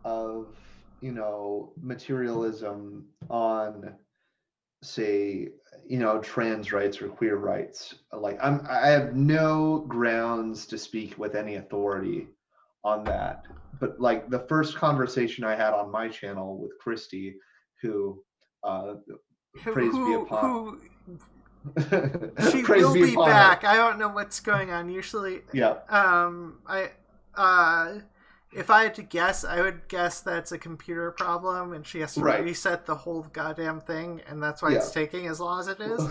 of, you know, materialism on, say, you know, trans rights or queer rights, like I have no grounds to speak with any authority on that. But like, the first conversation I had on my channel with Christy, who praise be upon, she will be back. I don't know what's going on. Usually, yeah. If I had to guess, I would guess that's a computer problem, and she has to reset the whole goddamn thing, and that's why it's taking as long as it is.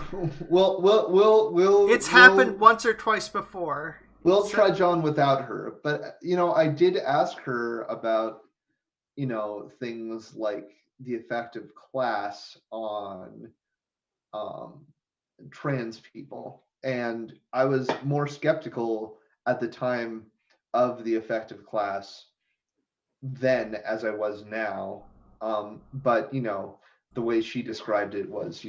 It's happened once or twice before. We'll trudge on without her, but you know, I did ask her about, you know, things like the effect of class on trans people, and I was more skeptical at the time of the effective class then as I was now. But the way she described it was,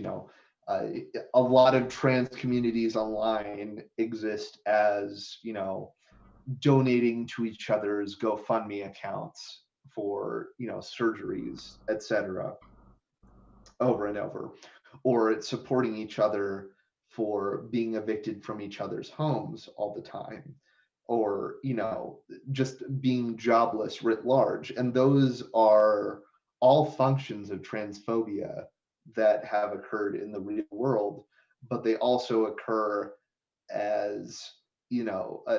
a lot of trans communities online exist as, donating to each other's GoFundMe accounts for, surgeries, etc., over and over, or it's supporting each other for being evicted from each other's homes all the time, or just being jobless writ large. And those are all functions of transphobia that have occurred in the real world, but they also occur as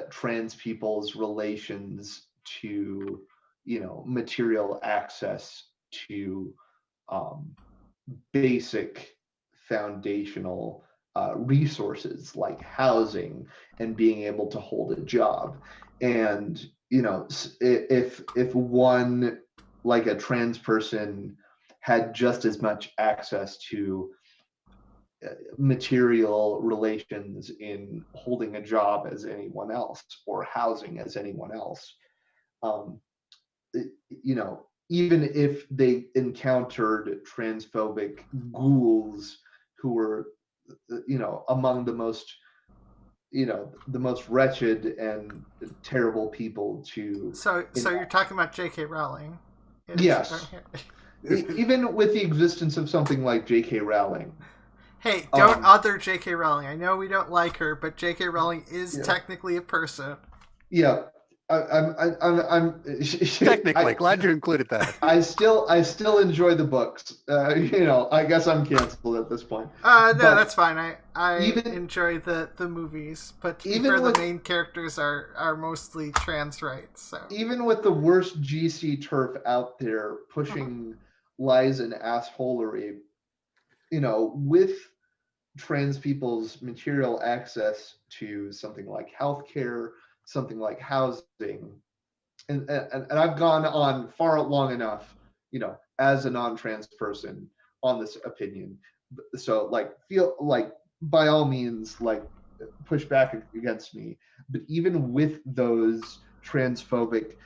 trans people's relations to material access to basic foundational resources like housing and being able to hold a job. And if one, like a trans person, had just as much access to material relations in holding a job as anyone else, or housing as anyone else, even if they encountered transphobic ghouls who were, among the most, the most wretched and terrible people to. So you're talking about J.K. Rowling? Yes. Even with the existence of something like J.K. Rowling. Hey, don't other J.K. Rowling. I know we don't like her, but J.K. Rowling is technically a person. Yeah. I'm technically glad you included that. I still enjoy the books. I guess I'm canceled at this point. No, that's fine. I enjoy the movies, but the main characters are mostly trans rights. So even with the worst GC turf out there pushing lies and assholery, with trans people's material access to something like healthcare, something like housing, and I've gone on far long enough, as a non-trans person on this opinion. So feel like, by all means, push back against me. But even with those transphobic,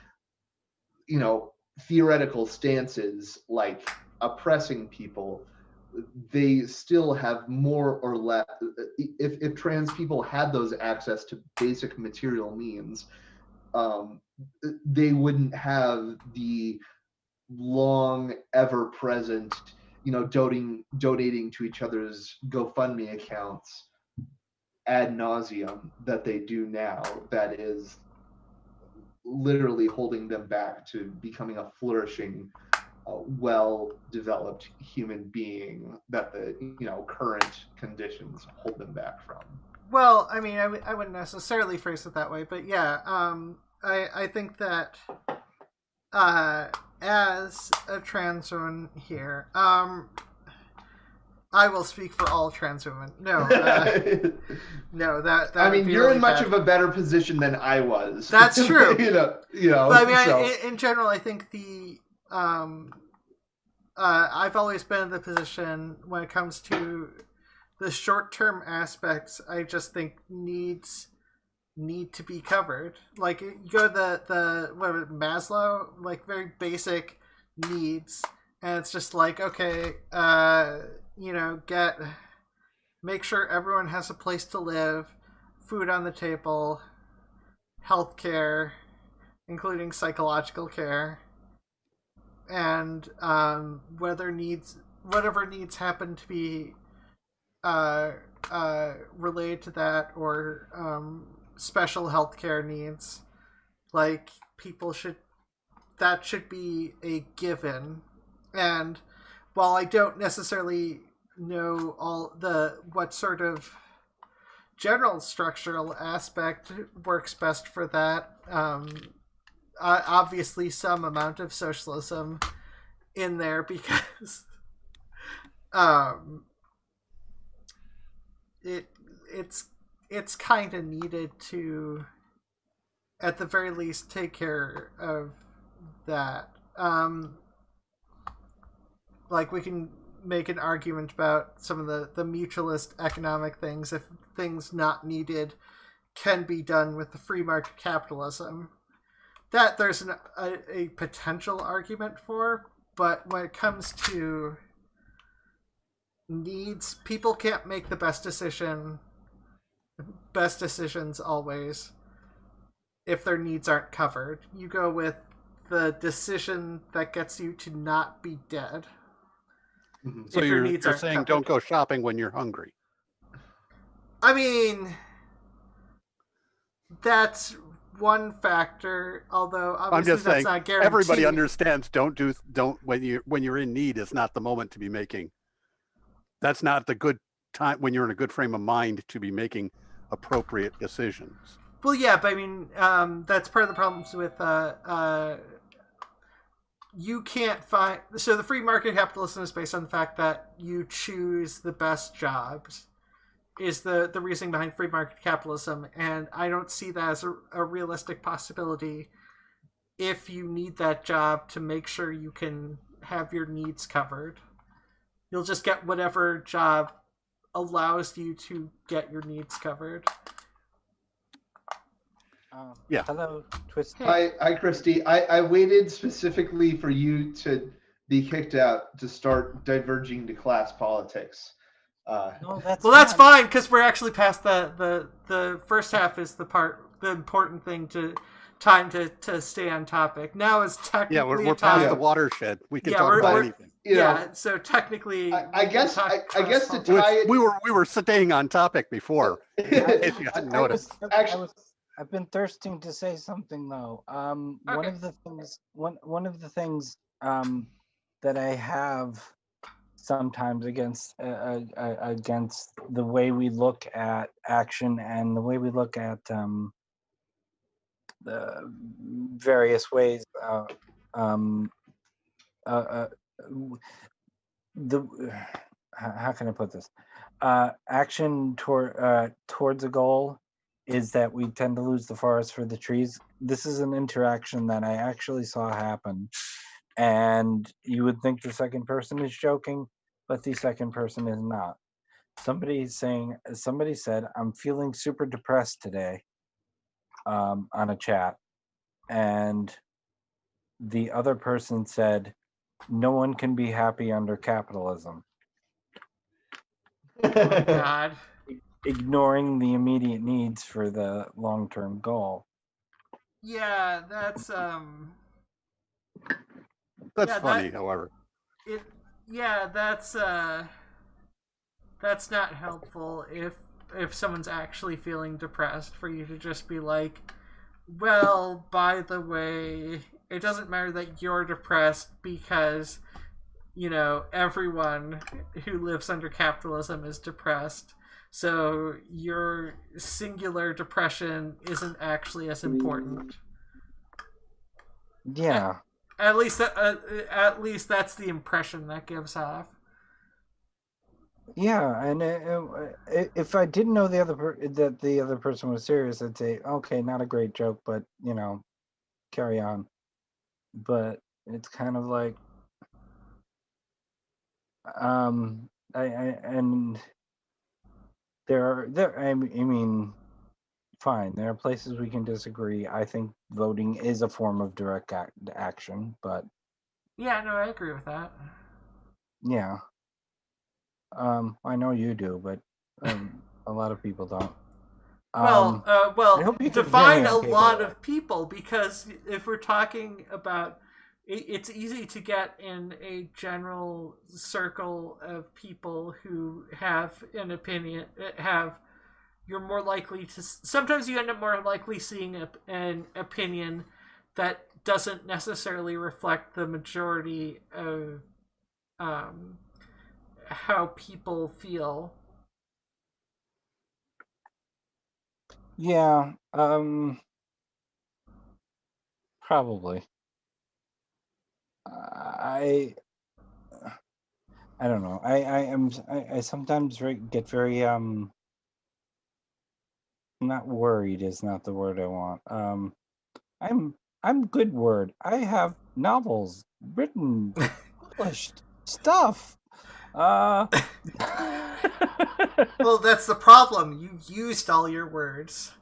theoretical stances, like oppressing people, they still have more or less, if trans people had those access to basic material means, they wouldn't have the long, ever present, donating to each other's GoFundMe accounts ad nauseum that they do now. That is literally holding them back to becoming a flourishing, well-developed human being that the current conditions hold them back from. Well, I mean, I wouldn't necessarily phrase it that way, but yeah, I think that as a trans woman here, I will speak for all trans women. No, no, that I mean, you're really in much of a better position than I was. That's true. But I mean, in general, I think the I've always been in the position when it comes to the short-term aspects. I just think need to be covered. Like, you go to the Maslow, like, very basic needs, and it's just like, okay, make sure everyone has a place to live, food on the table, healthcare, including psychological care, and whatever needs happen to be related to that, or special healthcare needs, like, that should be a given. And while I don't necessarily know what sort of general structural aspect works best for that, obviously some amount of socialism in there, because it's kind of needed to, at the very least, take care of that. Like, we can make an argument about some of the mutualist economic things, if things not needed can be done with the free market capitalism, that there's a potential argument for. But when it comes to needs, people can't make the best decisions always if their needs aren't covered. You go with the decision that gets you to not be dead. Mhm. So if your you're needs aren't saying covered. don't go shopping when you're hungry. I mean, that's one factor, although I'm obviously just that's saying not guaranteed. everybody understands don't when you're in need is not the moment to be making. That's not the good time when you're in a good frame of mind to be making appropriate decisions. Well, yeah, but I mean, that's part of the problems with you can't find. So the free market capitalism is based on the fact that you choose the best jobs. Is the reasoning behind free market capitalism, and I don't see that as a realistic possibility if you need that job to make sure you can have your needs covered. You'll just get whatever job allows you to get your needs covered. Yeah. Hello, Twist. Hi, Christy. I waited specifically for you to be kicked out to start diverging to class politics. No, that's Well, that's fine because we're actually past the first half is the important thing to time to stay on topic. Now is technically Yeah, we're a past time. the watershed. We can Yeah, talk we're- about we're- anything. You Yeah, know, so technically, I guess to Which tie it. we were staying on topic before. If you hadn't noticed. I've been thirsting to say something though. One Okay. of the things that I have sometimes against the way we look at action and the way we look at the various ways how can I put this? Action towards a goal is that we tend to lose the forest for the trees. This is an interaction that I actually saw happen, and you would think the second person is joking, but the second person is not. Somebody said, "I'm feeling super depressed today," on a chat, and the other person said, "No one can be happy under capitalism," oh God, ignoring the immediate needs for the long-term goal. yeah, that's That's yeah, funny, however. that's not helpful if someone's actually feeling depressed for you to just be like, well, by the way, it doesn't matter that you're depressed because, you know, everyone who lives under capitalism is depressed. So your singular depression isn't actually as important. Yeah. At least that's the impression that gives off. Yeah, and if I didn't know that the other person was serious, I'd say, okay, not a great joke, but you know, carry on. But it's kind of like, and I mean, fine. There are places we can disagree. I think voting is a form of direct action, but Yeah, no, I agree with that. yeah. I know you do, but a lot of people don't. Well, I hope you can define hear me a okay, lot by the of people, because if we're talking about, it's easy to get in a general circle of people who have an opinion. You're more likely to. Sometimes you end up more likely seeing an opinion that doesn't necessarily reflect the majority of how people feel. Yeah, probably. I don't know. I sometimes get very not worried is not the word I want. I'm good word. I have novels written, published stuff. Uh, Well, that's the problem. You used all your words.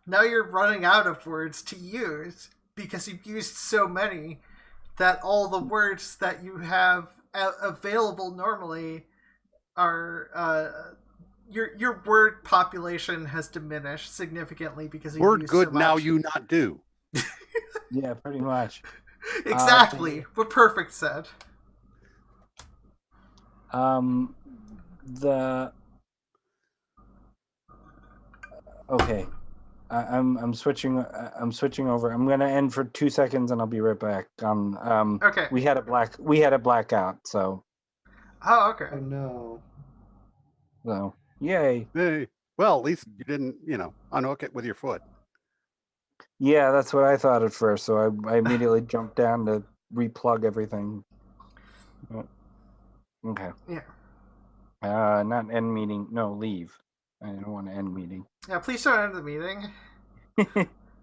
Now you're running out of words to use because you've used so many that all the words that you have available normally are your word population has diminished significantly because you Word used good so much. now you not do. yeah, pretty much. Exactly what Perfict said. Okay. I'm switching. I'm switching over. I'm gonna end for 2 seconds, and I'll be right back. Okay. We had a blackout, so Oh, okay. Oh no. yay. Hey, well, at least you didn't, unhook it with your foot. Yeah, that's what I thought at first. So I immediately jumped down to replug everything. Okay. Yeah. Not end meeting. No, leave. I don't want to end meeting. Yeah, please don't end the meeting.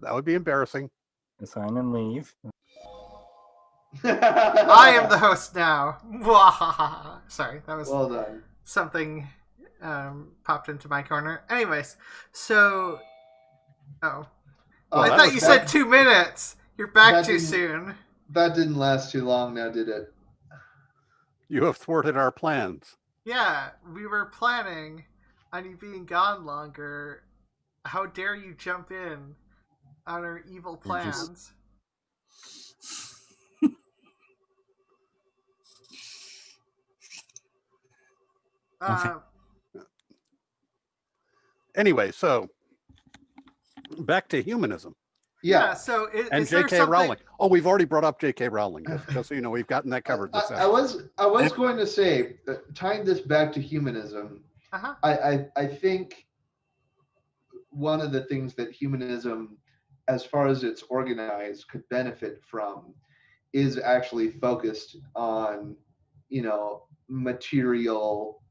That would be embarrassing. Assign and leave. I am the host now. Sorry, that was Well done. something popped into my corner. Anyways, so Oh, I that thought was you bad. said 2 minutes. You're back That too didn't- soon. That didn't last too long now, did it? You have thwarted our plans. Yeah, we were planning on you being gone longer. How dare you jump in on our evil plans? Okay. Anyway, so back to humanism Yeah. So and is there J.K. something? Rowling. Oh, we've already brought up J.K. Rowling, just so you know, we've gotten that covered this I session. was going to say, tying this back to humanism, Uh-huh. I think one of the things that humanism, as far as it's organized, could benefit from is actually focused on, material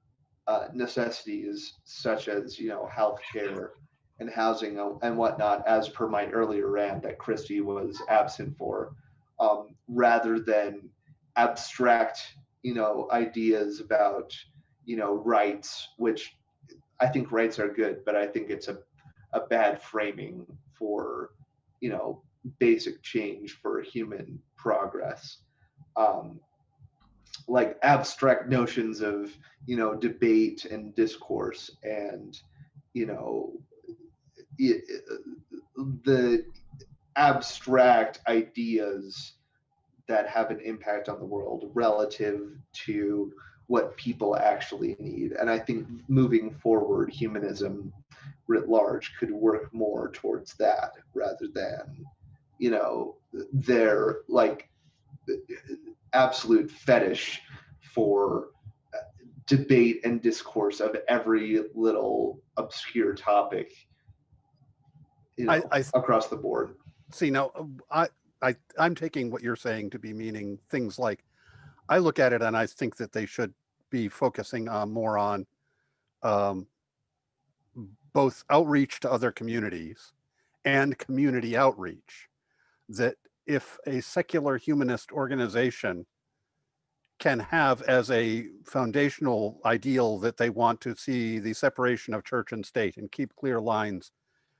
necessities such as, healthcare and housing and whatnot, as per my earlier rant that Christy was absent for, rather than abstract, ideas about, rights, which I think rights are good, but I think it's a bad framing for, basic change for human progress. Like abstract notions of, debate and discourse and, the abstract ideas that have an impact on the world relative to what people actually need. And I think moving forward, humanism writ large could work more towards that rather than, their like absolute fetish for debate and discourse of every little obscure topic, across the board. See, now I'm taking what you're saying to be meaning things like, I look at it and I think that they should be focusing on more on both outreach to other communities and community outreach. That if a secular humanist organization can have as a foundational ideal that they want to see the separation of church and state and keep clear lines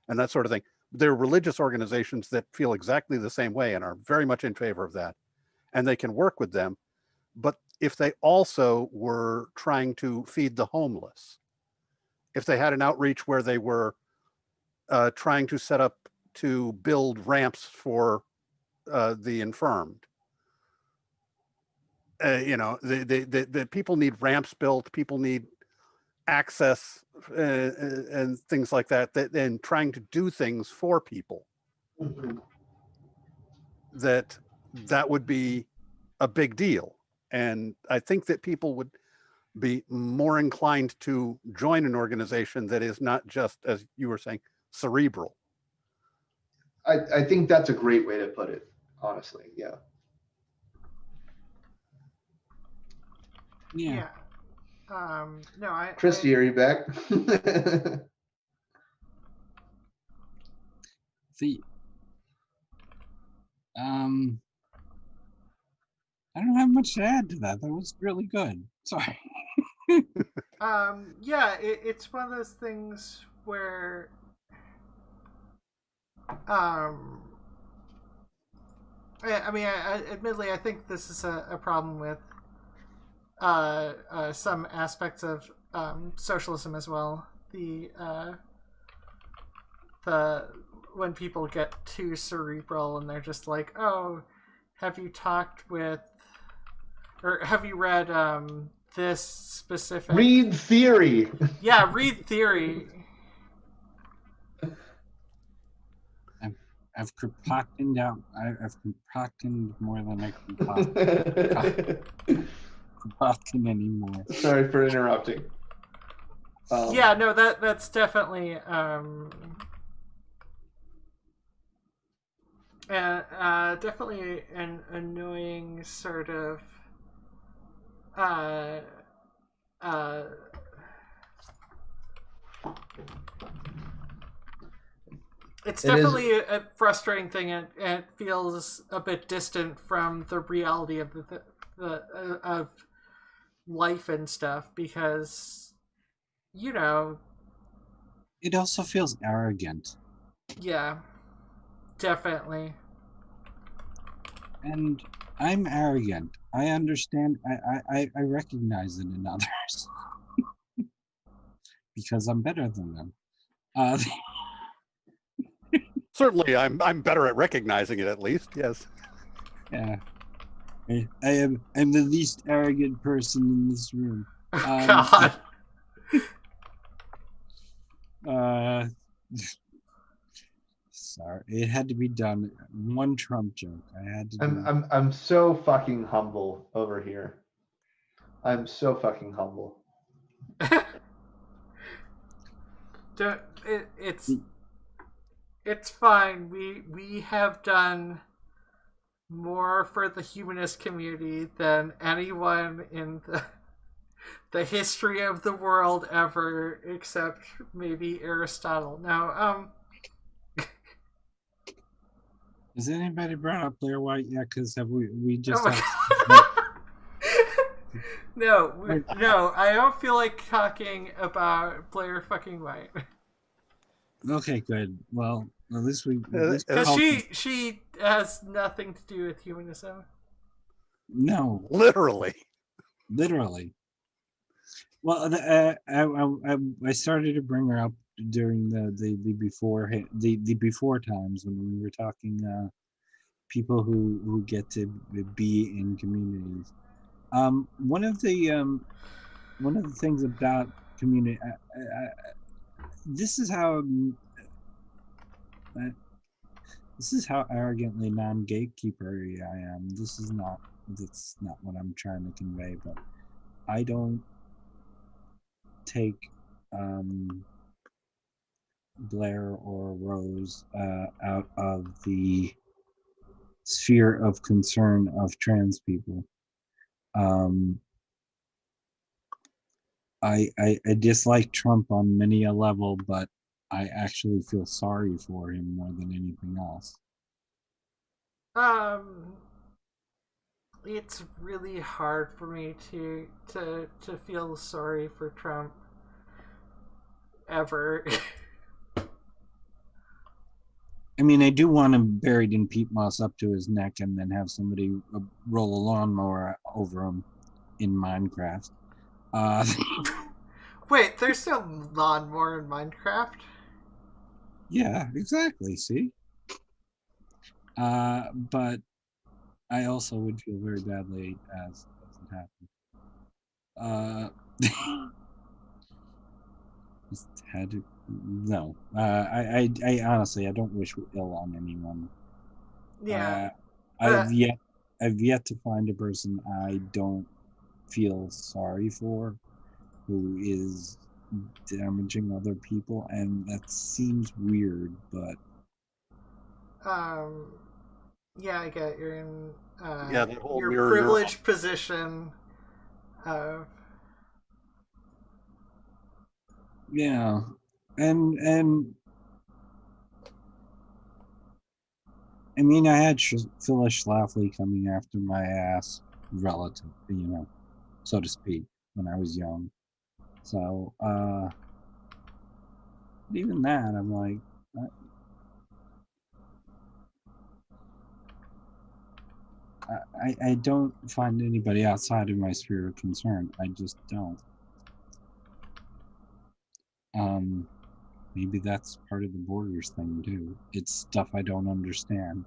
and that sort of thing, there are religious organizations that feel exactly the same way and are very much in favor of that, and they can work with them. But if they also were trying to feed the homeless, if they had an outreach where they were trying to set up to build ramps for the infirmed, the people need ramps built, people need access and things like that, and trying to do things for people, that would be a big deal. And I think that people would be more inclined to join an organization that is not just, as you were saying, cerebral. I think that's a great way to put it, honestly. Yeah. Yeah. No, Christy, are you back? See, I don't have much to add to that. That was really good. Sorry. Yeah, it's one of those things where admittedly, I think this is a problem with some aspects of socialism as well. The when people get too cerebral and they're just like, oh, have you talked with, or have you read this specific? Read theory. Yeah, read theory. I've Kropotkined out. I've Kropotkined more than I can Kropotkin anymore. Sorry for interrupting. Yeah, no, that's definitely definitely an annoying sort of it's definitely a frustrating thing, and it feels a bit distant from the reality of of life and stuff, because it also feels arrogant. Yeah, definitely. And I'm arrogant. I understand. I recognize it in others because I'm better than them. Certainly, I'm better at recognizing it, at least. Yes. Yeah. I'm the least arrogant person in this room. God. Sorry, it had to be done. One Trump joke. I had to. I'm so fucking humble over here. I'm so fucking humble. It's fine. We have done more for the humanist community than anyone in the history of the world ever, except maybe Aristotle. Now, has anybody brought up Blair White yet? Because we just No, I don't feel like talking about Blair fucking White. Okay, good. Well, at least because she has nothing to do with humanism. No, literally. Well, I started to bring her up during the before times when we were talking people who get to be in communities. One of the things about community. This is how arrogantly non-gatekeeper I am. That's not what I'm trying to convey, but I don't take Blair or Rose out of the sphere of concern of trans people. I dislike Trump on many a level, but I actually feel sorry for him more than anything else. It's really hard for me to feel sorry for Trump ever. I mean, I do want him buried in peat moss up to his neck and then have somebody roll a lawnmower over him in Minecraft. Wait, there's no lawnmower in Minecraft? Yeah, exactly. See? But I also would feel very badly as it happened. Had to, no. I honestly, I don't wish ill on anyone. Yeah. I've yet to find a person I don't feel sorry for who is damaging other people, and that seems weird, but yeah, I get you're in that whole your mirror privileged position of yeah, and I mean, I had Phyllis Schlafly coming after my ass, relative, so to speak, when I was young. So even that, I'm like, I don't find anybody outside of my sphere of concern. I just don't. Maybe that's part of the borders thing too. It's stuff I don't understand.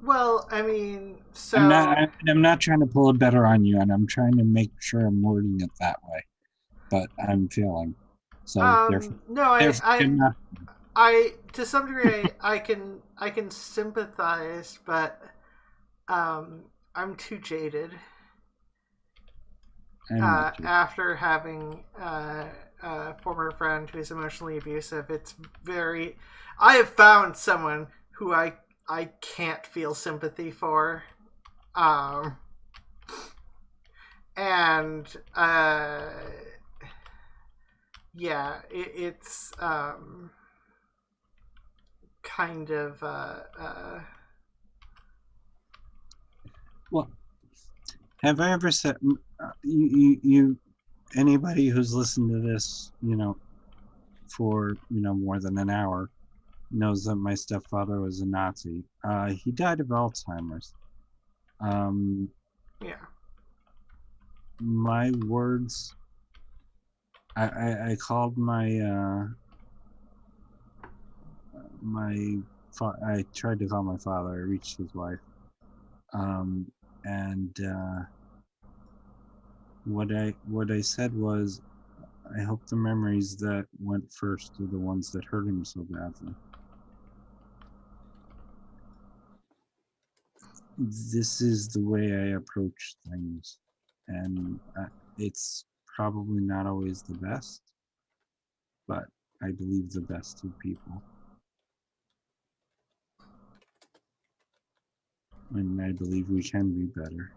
Well, I mean, so I'm not trying to pull a better on you, and I'm trying to make sure I'm wording it that way, but I'm failing. So I to some degree I can sympathize, but I'm too jaded. After having a former friend who is emotionally abusive, it's very. I have found someone who I can't feel sympathy for, and yeah, it's kind of well, have I ever said you anybody who's listened to this, for more than an hour, knows that my stepfather was a Nazi. He died of Alzheimer's. Yeah. My words. I called I tried to call my father. I reached his wife. And what I said was, I hope the memories that went first are the ones that hurt him so badly. This is the way I approach things, and it's probably not always the best, but I believe the best of people. And I believe we can be better.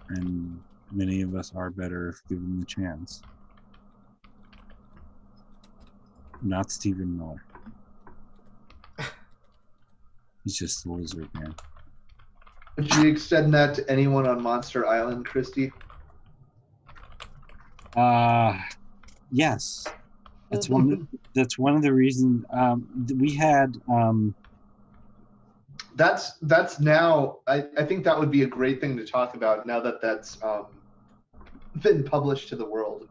And many of us are better if given the chance. Not Stephen Miller. He's just a lizard man. Would you extend that to anyone on Monster Island, Christy? Yes. That's one of the reasons we had. That's now. I think that would be a great thing to talk about now that that's been published to the world.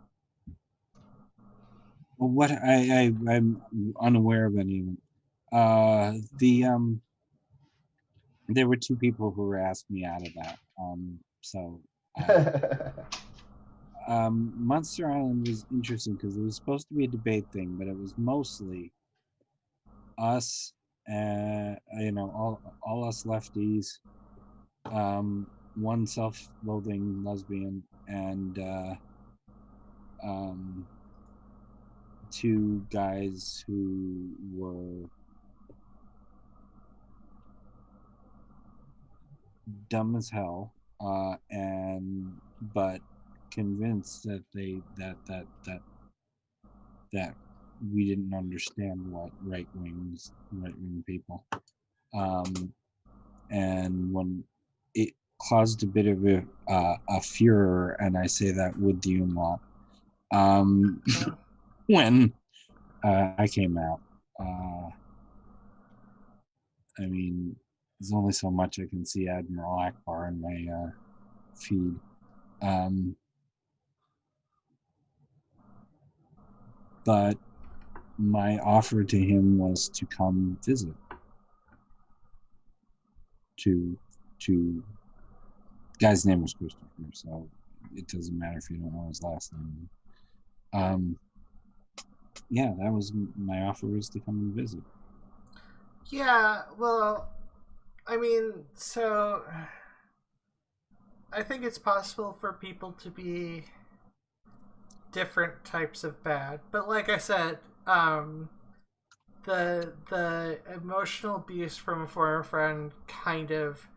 Well, what I'm unaware of any. There were two people who were asked me out of that. Monster Island was interesting because it was supposed to be a debate thing, but it was mostly us, all us lefties, one self-loathing lesbian, and two guys who were dumb as hell, but convinced that that we didn't understand what right wing people, and when it caused a bit of a furor, and I say that with the umlaut, when I came out. I mean, there's only so much I can see Admiral Akbar in my feed. But my offer to him was to come visit. To guy's name was Christopher, so it doesn't matter if you don't know his last name. Yeah, that was my offer, was to come and visit. Yeah, well, I mean, so I think it's possible for people to be different types of bad, but like I said, the emotional abuse from a former friend kind of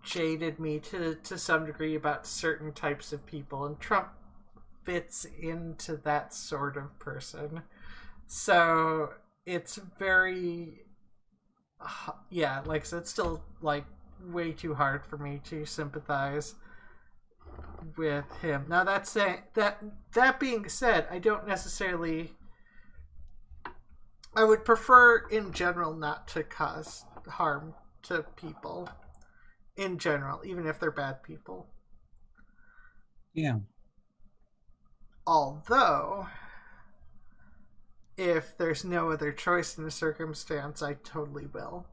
jaded me to some degree about certain types of people, and Trump fits into that sort of person. So it's very yeah, like I said, it's still like way too hard for me to sympathize with him. Now that being said, I don't necessarily. I would prefer, in general, not to cause harm to people. In general, even if they're bad people. Yeah. Although, if there's no other choice in the circumstance, I totally will.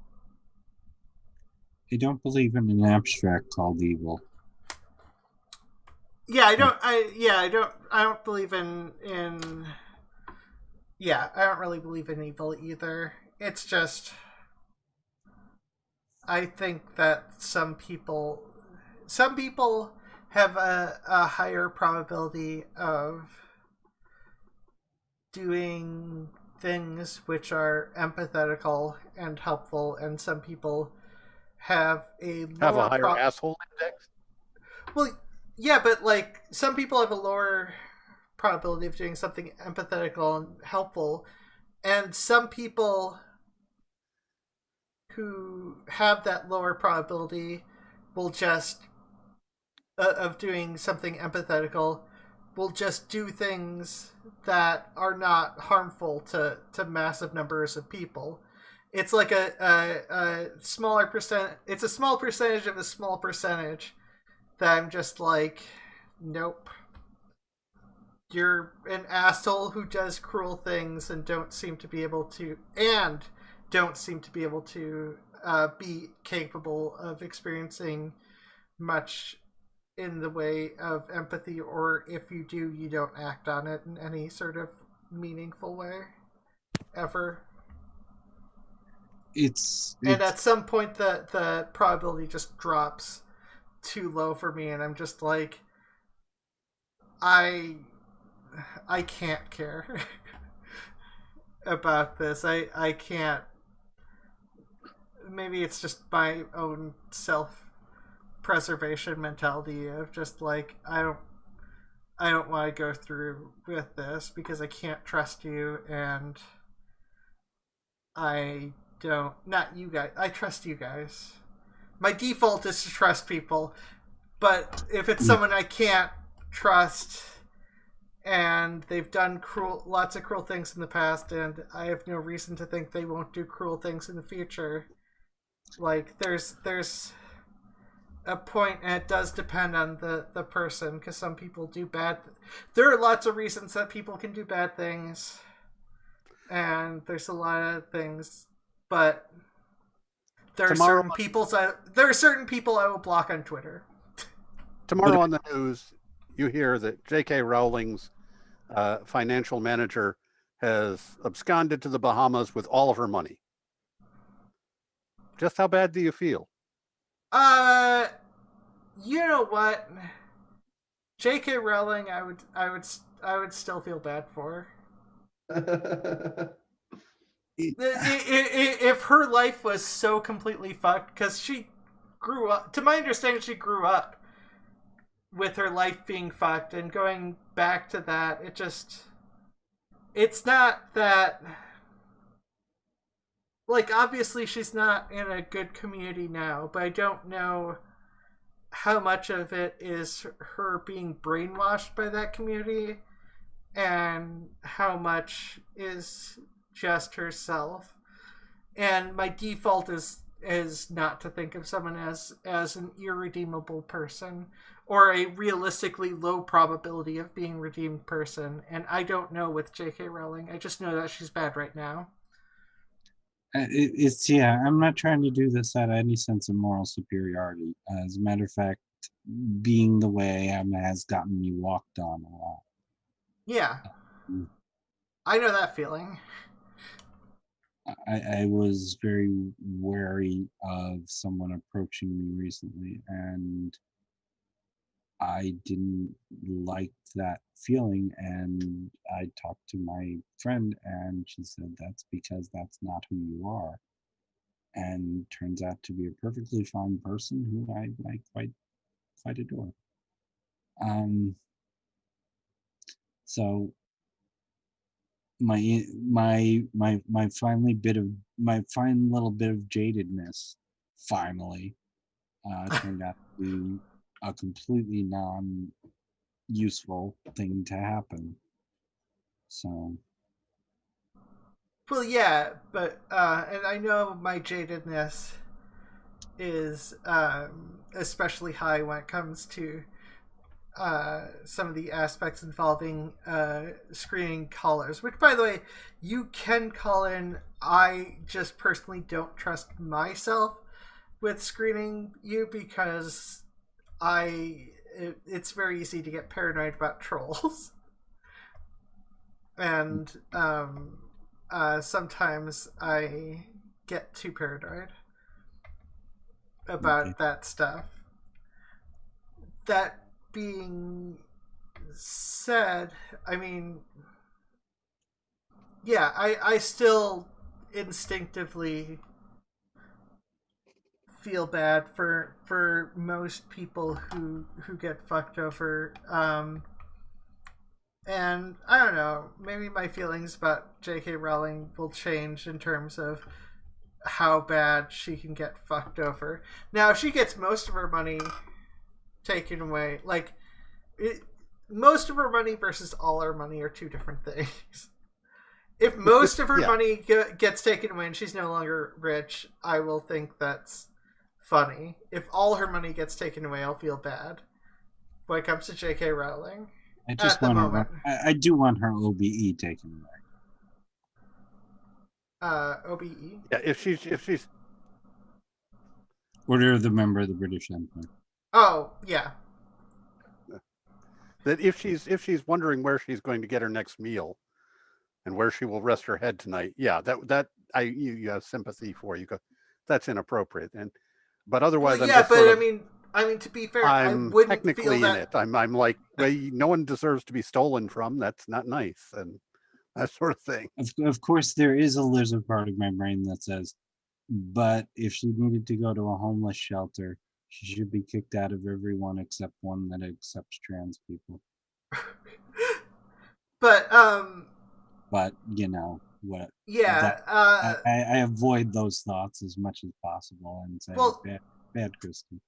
I don't believe in an abstract called evil. Yeah, I don't. I don't believe in. Yeah, I don't really believe in evil either. It's just, I think that some people have a higher probability of doing things which are empathetical and helpful, and some people have a higher asshole index. Well, yeah, but like some people have a lower probability of doing something empathetical and helpful, and some people who have that lower probability will just of doing something empathetical will just do things that are not harmful to massive numbers of people. It's like a smaller percent. It's a small percentage of a small percentage that I'm just like, nope. You're an asshole who does cruel things and don't seem to be able to be capable of experiencing much in the way of empathy, or if you do, you don't act on it in any sort of meaningful way ever. And at some point the probability just drops too low for me, and I'm just like, I can't care about this. I can't. Maybe it's just my own self-preservation mentality of just like, I don't want to go through with this because I can't trust you, and I don't. Not you guys. I trust you guys. My default is to trust people, but if it's someone I can't trust and they've done lots of cruel things in the past, and I have no reason to think they won't do cruel things in the future, like there's a point, and it does depend on the person, because some people do there are lots of reasons that people can do bad things, and there's a lot of things, but there are certain people I will block on Twitter. Tomorrow on the news, you hear that J.K. Rowling's financial manager has absconded to the Bahamas with all of her money. Just how bad do you feel? You know what? J.K. Rowling, I would still feel bad for. If her life was so completely fucked, because she grew up, to my understanding, she grew up with her life being fucked, and going back to that, it's not that, like, obviously she's not in a good community now, but I don't know how much of it is her being brainwashed by that community and how much is just herself. And my default is not to think of someone as an irredeemable person, or a realistically low probability of being redeemed person. And I don't know with J.K. Rowling. I just know that she's bad right now. I'm not trying to do this out of any sense of moral superiority. As a matter of fact, being the way I am has gotten me walked on a lot. Yeah. I know that feeling. I was very wary of someone approaching me recently, and I didn't like that feeling, and I talked to my friend, and she said, that's because that's not who you are. And turns out to be a perfectly fine person who I quite adore. So my fine little bit of jadedness finally turned out to be a completely non-useful thing to happen. So Well, yeah, but and I know my jadedness is especially high when it comes to some of the aspects involving screening callers, which, by the way, you can call in. I just personally don't trust myself with screening you because it's very easy to get paranoid about trolls. And sometimes I get too paranoid about that stuff. That being said, I mean, yeah, I still instinctively feel bad for most people who get fucked over. And I don't know, maybe my feelings about J.K. Rowling will change in terms of how bad she can get fucked over. Now, if she gets most of her money taken away, like, most of her money versus all her money are two different things. If most of her money gets taken away and she's no longer rich, I will think that's funny. If all her money gets taken away, I'll feel bad. When it comes to J.K. Rowling, I just want her. I do want her OBE taken away. OBE. Yeah, if she's Order of the Member of the British Empire. Oh yeah. That if she's wondering where she's going to get her next meal, and where she will rest her head tonight, yeah, that you have sympathy for. You go, that's inappropriate, but otherwise, well, yeah, but I mean, to be fair, I'm I wouldn't technically feel that... in it. I'm like, well, no one deserves to be stolen from. That's not nice, and that sort of thing. Of course, there is a lizard part of my brain that says, but if she needed to go to a homeless shelter, she should be kicked out of every one except one that accepts trans people. But you know what? Yeah, I avoid those thoughts as much as possible and say, well, bad Christy.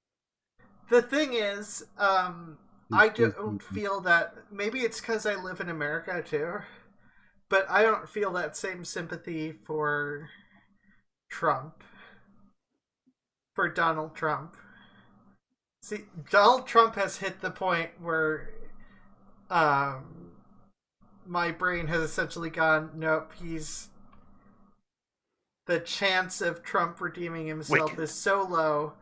The thing is, I don't feel that. Maybe it's because I live in America too, but I don't feel that same sympathy for Trump, for Donald Trump. See, Donald Trump has hit the point where my brain has essentially gone, nope, the chance of Trump redeeming himself is so low.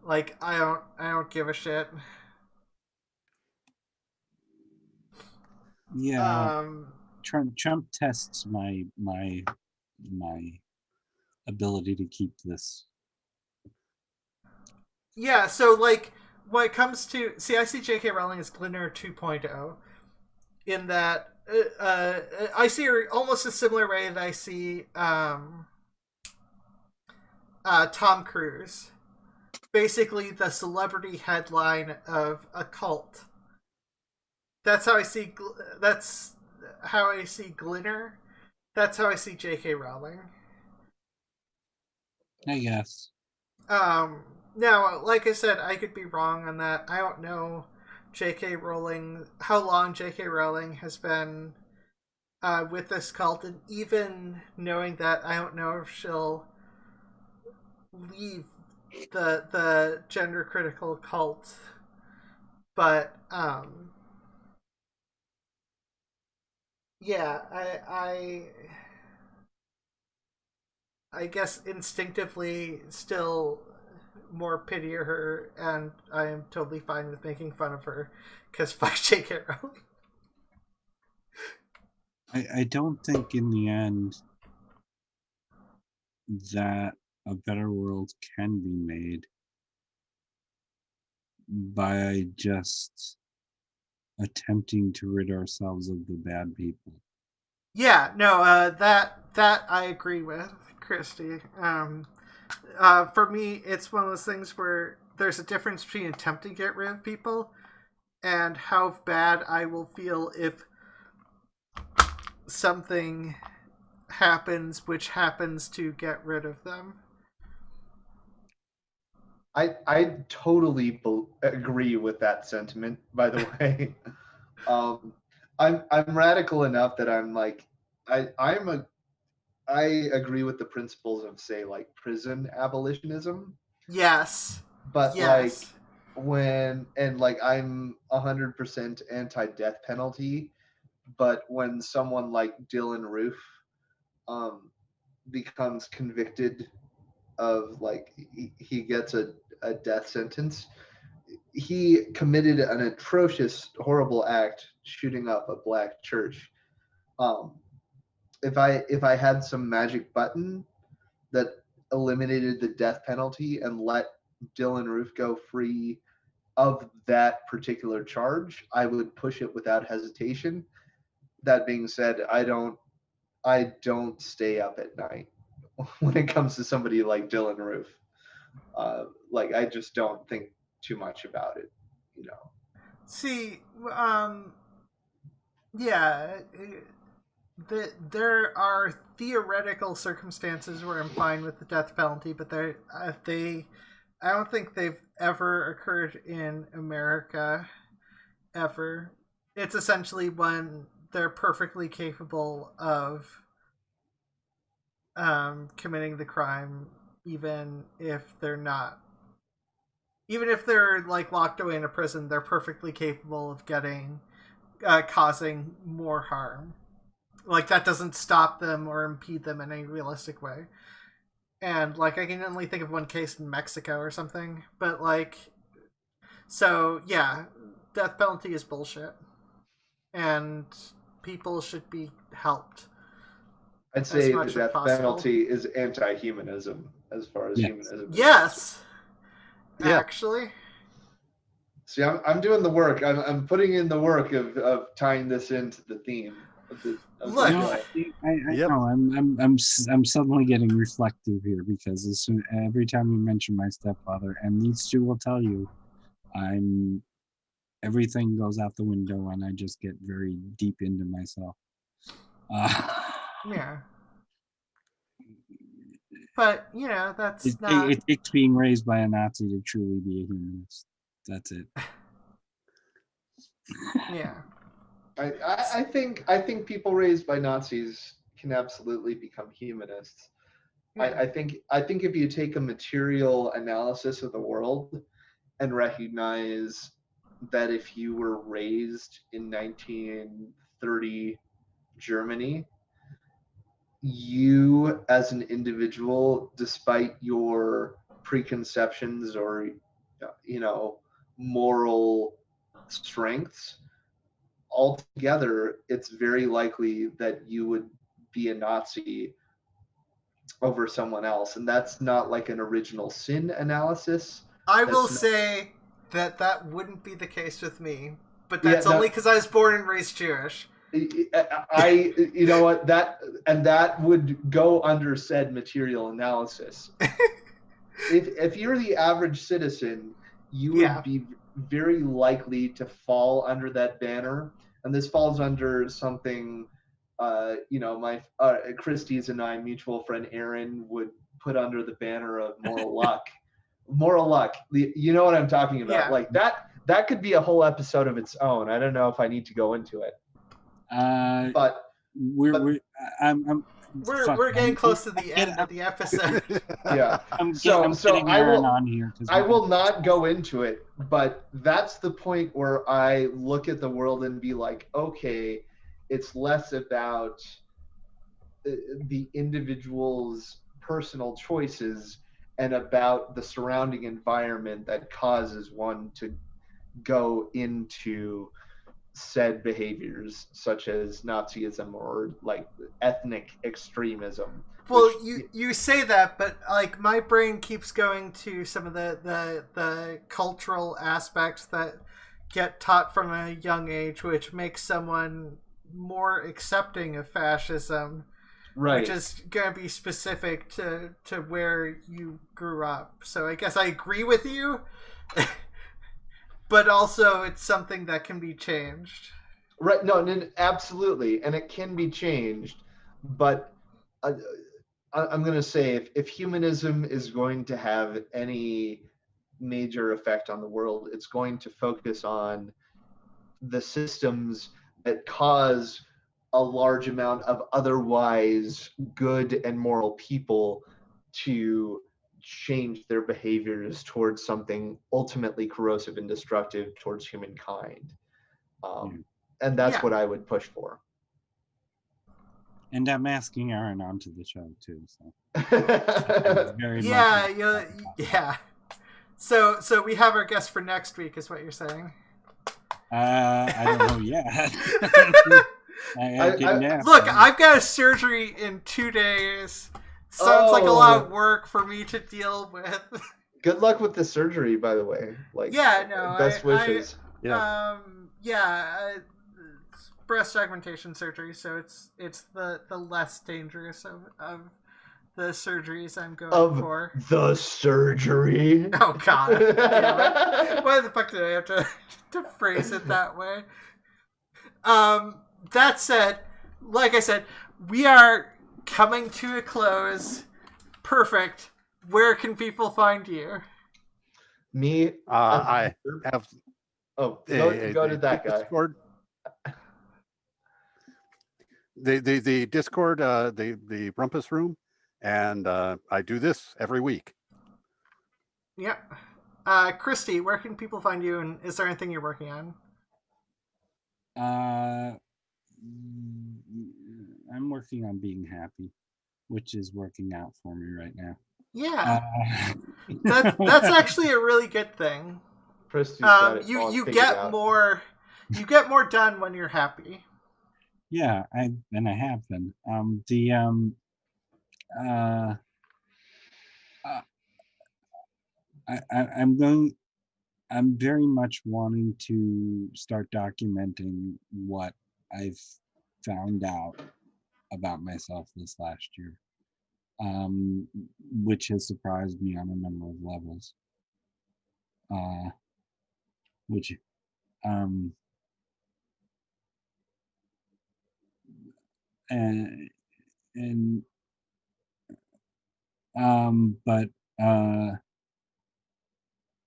Like, I don't give a shit. Yeah. Trump tests my ability to keep this. Yeah, so like when it comes to I see J.K. Rowling as Glinner 2.0 in that I see her almost a similar way that I see Tom Cruise. Basically the celebrity headline of a cult. That's how I see Glinner. That's how I see J.K. Rowling. I guess. Now, like I said, I could be wrong on that. I don't know J.K. Rowling, how long J.K. Rowling has been with this cult, and even knowing that, I don't know if she'll leave the gender critical cult, but yeah, I guess instinctively still more pity her, and I am totally fine with making fun of her because fuck J.K. Rowling. I don't think in the end that a better world can be made by just attempting to rid ourselves of the bad people. Yeah, no, that I agree with, Christy. For me, it's one of those things where there's a difference between attempting to get rid of people and how bad I will feel if something happens which happens to get rid of them. I totally agree with that sentiment, by the way. I'm radical enough that I'm like I agree with the principles of, say, like prison abolitionism, Yes. but like Yes. like I'm 100% anti-death penalty, but when someone like Dylan Roof becomes convicted of like he gets a death sentence, he committed an atrocious, horrible act, shooting up a black church. Um, if I had some magic button that eliminated the death penalty and let Dylan Roof go free of that particular charge, I would push it without hesitation. That being said, I don't stay up at night when it comes to somebody like Dylan Roof. Like I just don't think too much about it, you know. See, yeah, there are theoretical circumstances where I'm fine with the death penalty, but I don't think they've ever occurred in America, ever. It's essentially when they're perfectly capable of committing the crime, even if they're not. Even if they're like locked away in a prison, they're perfectly capable of causing more harm. Like that doesn't stop them or impede them in any realistic way. And like I can only think of one case in Mexico or something, but like, so yeah, death penalty is bullshit, and people should be helped I'd as say the much as death possible. penalty is anti-humanism as far as Yes. humanism is Yes, Yeah. actually. See, I'm doing the work. I'm putting in the work of tying this into the theme of the Look. No, show. I Yep. know. I'm suddenly getting reflective here because every time you mention my stepfather, and these two will tell you, everything goes out the window, and I just get very deep into myself. Yeah. But, you know, that's It not... takes being raised by a Nazi to truly be a humanist. That's it. Yeah. I think people raised by Nazis can absolutely become humanists. Yeah. I think if you take a material analysis of the world and recognize that if you were raised in 1930 Germany, you as an individual, despite your preconceptions or moral strengths, altogether it's very likely that you would be a Nazi over someone else, and that's not like an original sin analysis. I will That's not- say that wouldn't be the case with me, but Yeah, that's no. only because I was born and raised Jewish. You know what, that would go under said material analysis. If you're the average citizen, you would Yeah. be very likely to fall under that banner, and this falls under something my Christy's and I mutual friend Aaron would put under the banner of moral luck. Moral luck. You know what I'm talking about? Yeah. Like that could be a whole episode of its own. I don't know if I need to go into it. But We're getting close to the end of the episode. yeah. I'm So getting I Aaron will on here. I will not go into it, but that's the point where I look at the world and be like, okay, it's less about the individual's personal choices and about the surrounding environment that causes one to go into said behaviors such as Nazism or like ethnic extremism. Well, you say that, but like my brain keeps going to some of the cultural aspects that get taught from a young age, which makes someone more accepting of fascism, right. which is going to be specific to where you grew up. So I guess I agree with you, but also it's something that can be changed. Right? No, absolutely, and it can be changed, but I'm going to say if humanism is going to have any major effect on the world, it's going to focus on the systems that cause a large amount of otherwise good and moral people to change their behaviors towards something ultimately corrosive and destructive towards humankind. And that's what I would push for. And I'm asking Aaron onto the show too. So very yeah. So we have our guest for next week, is what you're saying? I don't know yet. Look, I've got a surgery in 2 days. Sounds like a lot of work for me to deal with. Good luck with the surgery, by the way. Best wishes. Breast augmentation surgery, so it's the less dangerous of the surgeries I'm going for. The surgery. Oh God! Damn it. Why the fuck did I have to phrase it that way? That said, like I said, we are coming to a close. Perfect. Where can people find you? Me? I have. Oh, go to that guy. Discord. The Discord, the Rumpus Room, and I do this every week. Yeah. Christy, where can people find you, and is there anything you're working on? I'm working on being happy, which is working out for me right now. Yeah. That's actually a really good thing. Christy's got it you get more done when you're happy. Yeah, I have been. I'm very much wanting to start documenting what I've found out about myself this last year, which has surprised me on a number of levels. But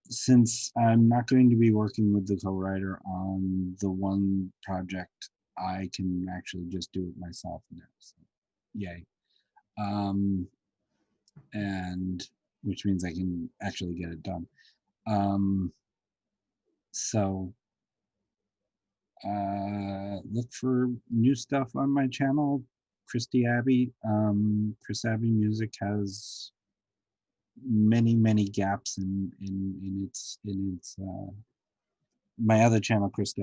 since I'm not going to be working with the co-writer on the one project, I can actually just do it myself now. So, yay. And which means I can actually get it done. So look for new stuff on my channel, Christy Abbey. Chris Abbey Music has many gaps in its my other channel, Chris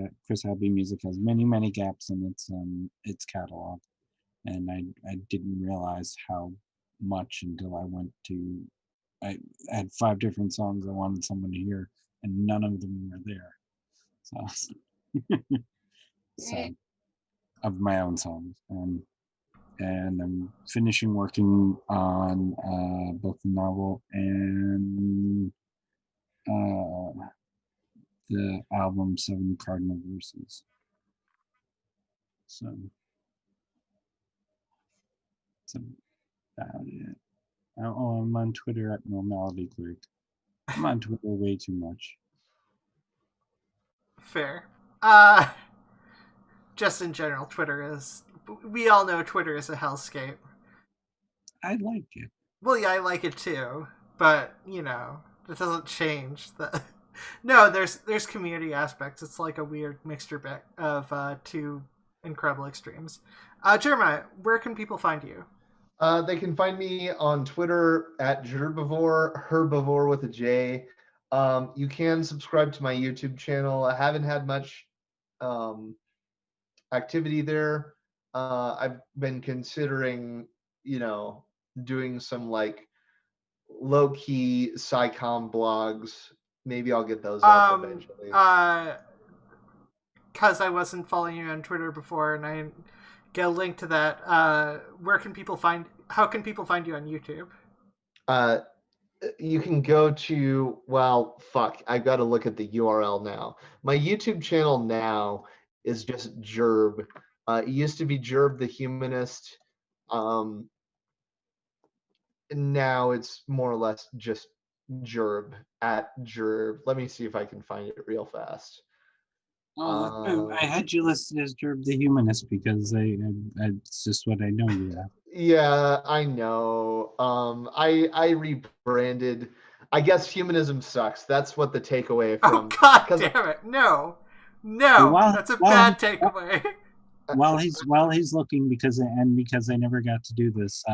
Abbey Music, has many gaps in its catalog, and I didn't realize how much until I had 5 different songs I wanted someone to hear, and none of them were there. So of my own songs, and I'm finishing working on both the novel and the album 7 Cardinal Verses. So about it. Oh, I'm on Twitter at Normality. I'm on Twitter way too much. Fair. Just in general, we all know Twitter is a hellscape. I like it. Well, yeah, I like it too, but it doesn't change the. No, there's community aspects. It's like a weird mixture of 2 incredible extremes. Jeremiah, where can people find you? They can find me on Twitter at Jerbivore, herbivore with a J. You can subscribe to my YouTube channel. I haven't had much activity there. I've been considering, doing some low-key SciComm blogs. Maybe I'll get those up eventually. Because I wasn't following you on Twitter before, and I get a link to that. How can people find you on YouTube? You can go to, I got to look at the URL now. My YouTube channel now is just Jerb. It used to be Jerb the Humanist. Now it's more or less just Jerb at Jerb. Let me see if I can find it real fast. I had you listed as Jerb the Humanist because it's just what I know you at. Yeah, I know. I rebranded. I guess humanism sucks. That's what the takeaway from. Oh God damn it! No, that's a bad takeaway. While he's looking because I never got to do this.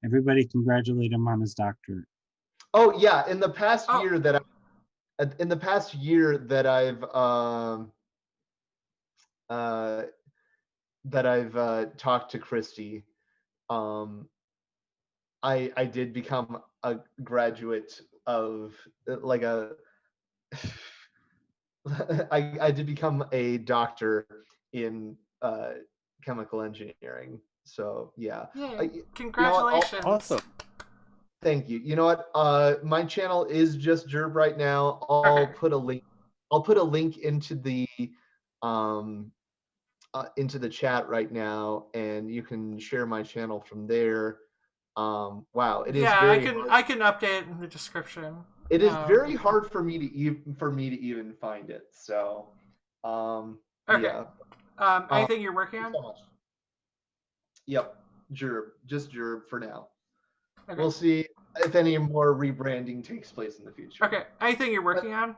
Everybody congratulate him on his doctorate. Oh yeah, in the past year that I've talked to Christy, I did become a graduate of like a I did become a doctor in chemical engineering. So yeah. Congratulations. Awesome. Thank you. You know what? My channel is just Jerb right now. I'll put a link into the chat right now, and you can share my channel from there. Wow, it is very hard. I can update it in the description. It is very hard for me to even find it. So, yeah. Anything you're working on? So much. Yep, Jerb, just Jerb for now. Okay. We'll see if any more rebranding takes place in the future. Okay. Anything you're working on?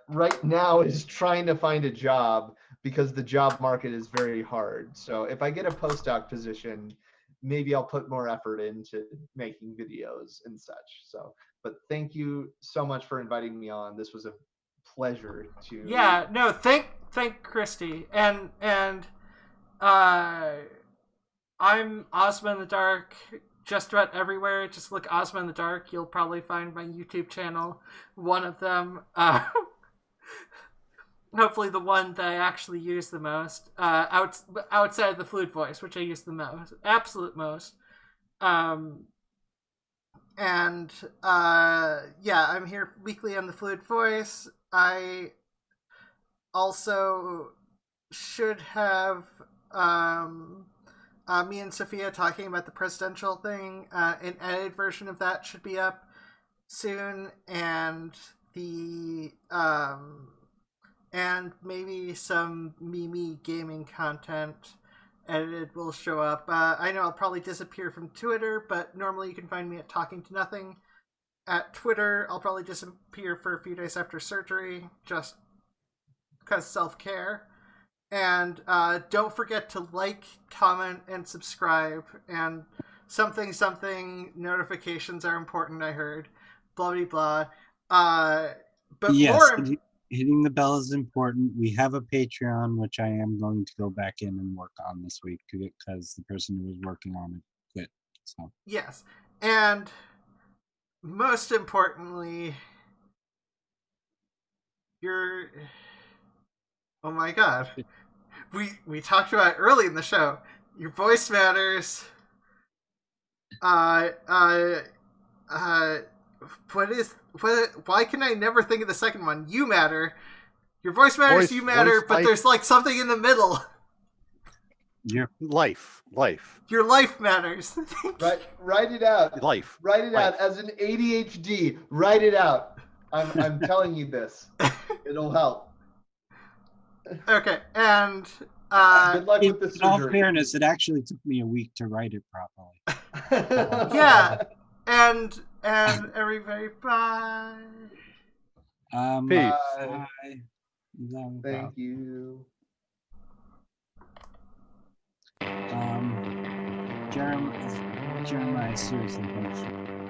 Right now is trying to find a job because the job market is very hard. So if I get a postdoc position, maybe I'll put more effort into making videos and such. So, but thank you so much for inviting me on. This was a pleasure to. Yeah. No. Thank Christy and I'm Ozma in the Dark. Just about everywhere. Just look Ozma in the Dark. You'll probably find my YouTube channel. One of them. Hopefully the one that I actually use the most. Outside of the flute voice, which I use the most. Absolute most. Yeah, I'm here weekly on the flute voice. I also should have me and Sophia talking about the presidential thing. An edited version of that should be up soon, and the and maybe some Mimi gaming content edited will show up. I know I'll probably disappear from Twitter, but normally you can find me at Talking to Nothing at Twitter. I'll probably disappear for a few days after surgery, just because self-care. And don't forget to like, comment, and subscribe. And something notifications are important, I heard. Blah, blah, blah. But yes, more... hitting the bell is important. We have a Patreon, which I am going to go back in and work on this week because the person who was working on it quit. So yes. And most importantly, oh my god. We talked about it early in the show. Your voice matters. Why can I never think of the second one? You matter. Your voice matters, you matter, but life. There's like something in the middle. Your life. Your life matters. Write it out. Life. Write it out as an ADHD. Write it out. I'm telling you this. It'll help. Okay, and good luck with the surgery. In all fairness, it actually took me a week to write it properly. Yeah, and everybody, bye. Peace. Bye. Thank you. Jeremiah, seriously, thank you.